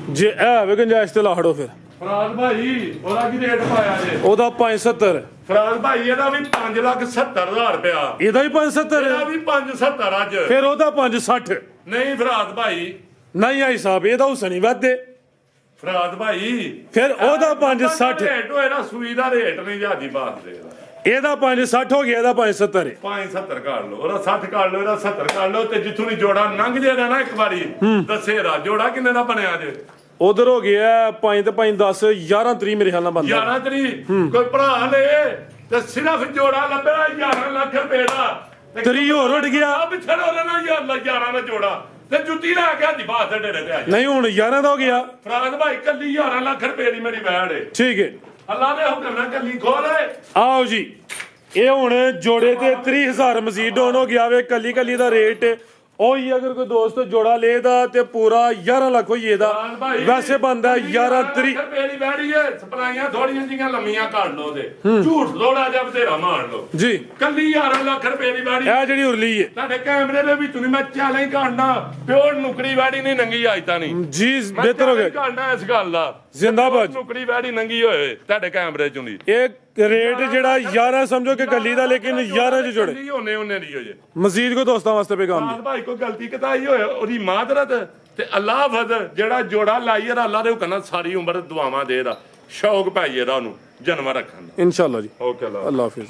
ਜੇ ਇਹ ਵੇ ਗੰਜਾਇਸ਼ ਤੇ ਲਾਹੜੋ ਫਿਰ। ਫਰਾਦ ਭਾਈ ਉਹਦਾ ਕੀ ਰੇਟ ਪਾਇਆ ਜੇ? ਉਹਦਾ 570। ਫਰਾਦ ਭਾਈ ਇਹਦਾ ਵੀ 5,70,000 ਰੁਪਇਆ। ਇਹਦਾ ਵੀ 570 ਇਹਦਾ ਵੀ 5,70 ਅੱਜ। ਫਿਰ ਉਹਦਾ 560। ਨਹੀਂ ਫਰਾਦ ਭਾਈ, ਨਹੀਂ ਆਈ ਸਾਹਿਬ ਇਹਦਾ ਹੁਸਨ ਹੀ ਵੱਧੇ। ਫਰਾਦ ਭਾਈ ਫਿਰ ਉਹਦਾ 560। ਰੇਟ ਹੋਏ ਨਾ, ਸੂਈ ਦਾ ਰੇਟ ਨਹੀਂ ਜਾਦੀ ਬਾਤ ਦੇ। ਇਹਦਾ 560 ਹੋ ਗਿਆ, ਇਹਦਾ 570 ਹੈ। 570 ਕਰ ਲਓ, ਉਹਦਾ 60 ਕਰ ਲਓ, ਇਹਦਾ 70 ਕਰ ਲਓ ਤੇ ਜਿੱਥੋਂ ਦੀ ਜੋੜਾ ਲੰਘ ਜਾਏਗਾ ਨਾ ਇੱਕ ਵਾਰੀ ਦੱਸੇਰਾ ਜੋੜਾ ਕਿੰਨੇ ਦਾ ਬਣਿਆ ਜੇ। ਉਧਰ ਹੋ ਗਿਆ 5 ਤੇ 5 10 11 ਤਰੀ ਮੇਰੇ ਖਿਆਲ ਨਾਲ ਬੰਦਾ। 11 ਤਰੀਕ ਕੋਈ ਭਰਾ ਲੈ ਤੇ ਸਿਰਫ ਜੋੜਾ ਲੱਭਿਆ 11 ਲੱਖ ਰੁਪਏ ਦਾ। ਤਰੀ ਹੋਰ ਉੱਡ ਗਿਆ। ਪਿੱਛੇ ਉਹਦੇ ਨਾਲ 11 ਦਾ ਜੋੜਾ ਤੇ ਜੁੱਤੀ ਲੈ ਕੇ ਆਂਦੀ ਬਾਤ ਦੇ ਡੇਰੇ ਤੇ ਆ ਜਾ। ਨਹੀਂ ਹੁਣ 11 ਦਾ ਹੋ ਗਿਆ। ਫਰਾਦ ਭਾਈ ਕੱਲੀ 11 ਲੱਖ ਰੁਪਏ ਦੀ ਮੇਰੀ ਵੈੜ ਏ। ਠੀਕ ਹੈ। ਅੱਲਾ ਦੇ ਹੁਕਮ ਨਾਲ ਕੱਲੀ ਖੋਲੇ। ਆਓ ਜੀ, ਇਹ ਹੁਣ ਜੋੜੇ ਤੇ 30,000 ਮਜ਼ੀਦ ਡਾਊਨ ਹੋ ਗਿਆ ਵੇ। ਕੱਲੀ ਕੱਲੀ ਦਾ ਰੇਟ ਉਹੀ ਅਗਰ ਕੋਈ ਦੋਸਤ ਜੋੜਾ ਲੇਦਾ ਤੇ ਪੂਰਾ 11 ਲੱਖ ਹੋਈ ਇਹਦਾ। ਵੈਸੇ ਬੰਦਾ 11 30 ਰੁਪਏ ਦੀ ਵੈੜੀ ਏ। ਸਪਲਾਈਆਂ ਥੋੜੀਆਂ ਜੀਆਂ ਲੰਮੀਆਂ ਕਰ ਲਓ ਤੇ ਝੂਠ ਥੋੜਾ ਜਿਹਾ ਬਥੇਰਾ ਮਾਰ ਲਓ ਜੀ। ਕੱਲੀ 11 ਲੱਖ ਰੁਪਏ ਦੀ ਵੈੜੀ। ਇਹ ਜਿਹੜੀ ਉਰਲੀ ਹੈ ਤੁਹਾਡੇ ਕੈਮਰੇ ਦੇ ਵਿੱਚ ਨਹੀਂ ਮੈਂ ਚਾਲਾਂ ਹੀ ਕਾਢਣਾ, ਪਿਓਰ ਨੁਕਰੀ ਵੈੜੀ ਨਹੀਂ ਨੰਗੀ ਅੱਜ ਤਾਂ ਨਹੀਂ ਜੀ। ਬਿਹਤਰ ਹੋ ਗਿਆ। ਕਾਢਣਾ ਇਸ ਗੱਲ ਦਾ। ਜ਼ਿੰਦਾਬਾਦ। ਨੁਕਰੀ ਵੈੜੀ ਨੰਗੀ ਹੋਏ ਤੁਹਾਡੇ ਕੈਮਰੇ ਚੋਂ ਦੀ। ਇਹ ਰੇਟ ਜਿਹੜਾ 11 ਸਮਝੋ ਕਿ ਗੱਲੀ ਦਾ ਲੇਕਿਨ 11 ਚ ਜੁੜੇ ਨਹੀਂ ਹੋਣੇ ਉਹਨੇ ਨਹੀਂ ਹੋ ਜੇ ਮਜ਼ੀਦ ਕੋ ਦੋਸਤਾਂ ਵਾਸਤੇ ਪੈਗਾਮ ਸਾਧ ਭਾਈ ਕੋਈ ਗਲਤੀ ਕਤਾਈ ਹੋਏ ਉਹਦੀ ਮਾਦਰਤ ਤੇ ਅੱਲਾਹ ਹਫਜ਼ ਜਿਹੜਾ ਜੋੜਾ ਲਾਈਏ ਅੱਲਾਹ ਦੇ ਹੁਕਮ ਨਾਲ ਸਾਰੀ ਉਮਰ ਦੁਆਵਾਂ ਦੇ ਦਾ ਸ਼ੌਕ ਪਾਈਏ ਦਾ ਉਹਨੂੰ ਜਨਮ ਰੱਖਣ ਦਾ ਇਨਸ਼ਾਅੱਲਾ ਜੀ ਓਕੇ ਅੱਲਾਹ ਅੱਲਾਹ ਹਾਫਿਜ਼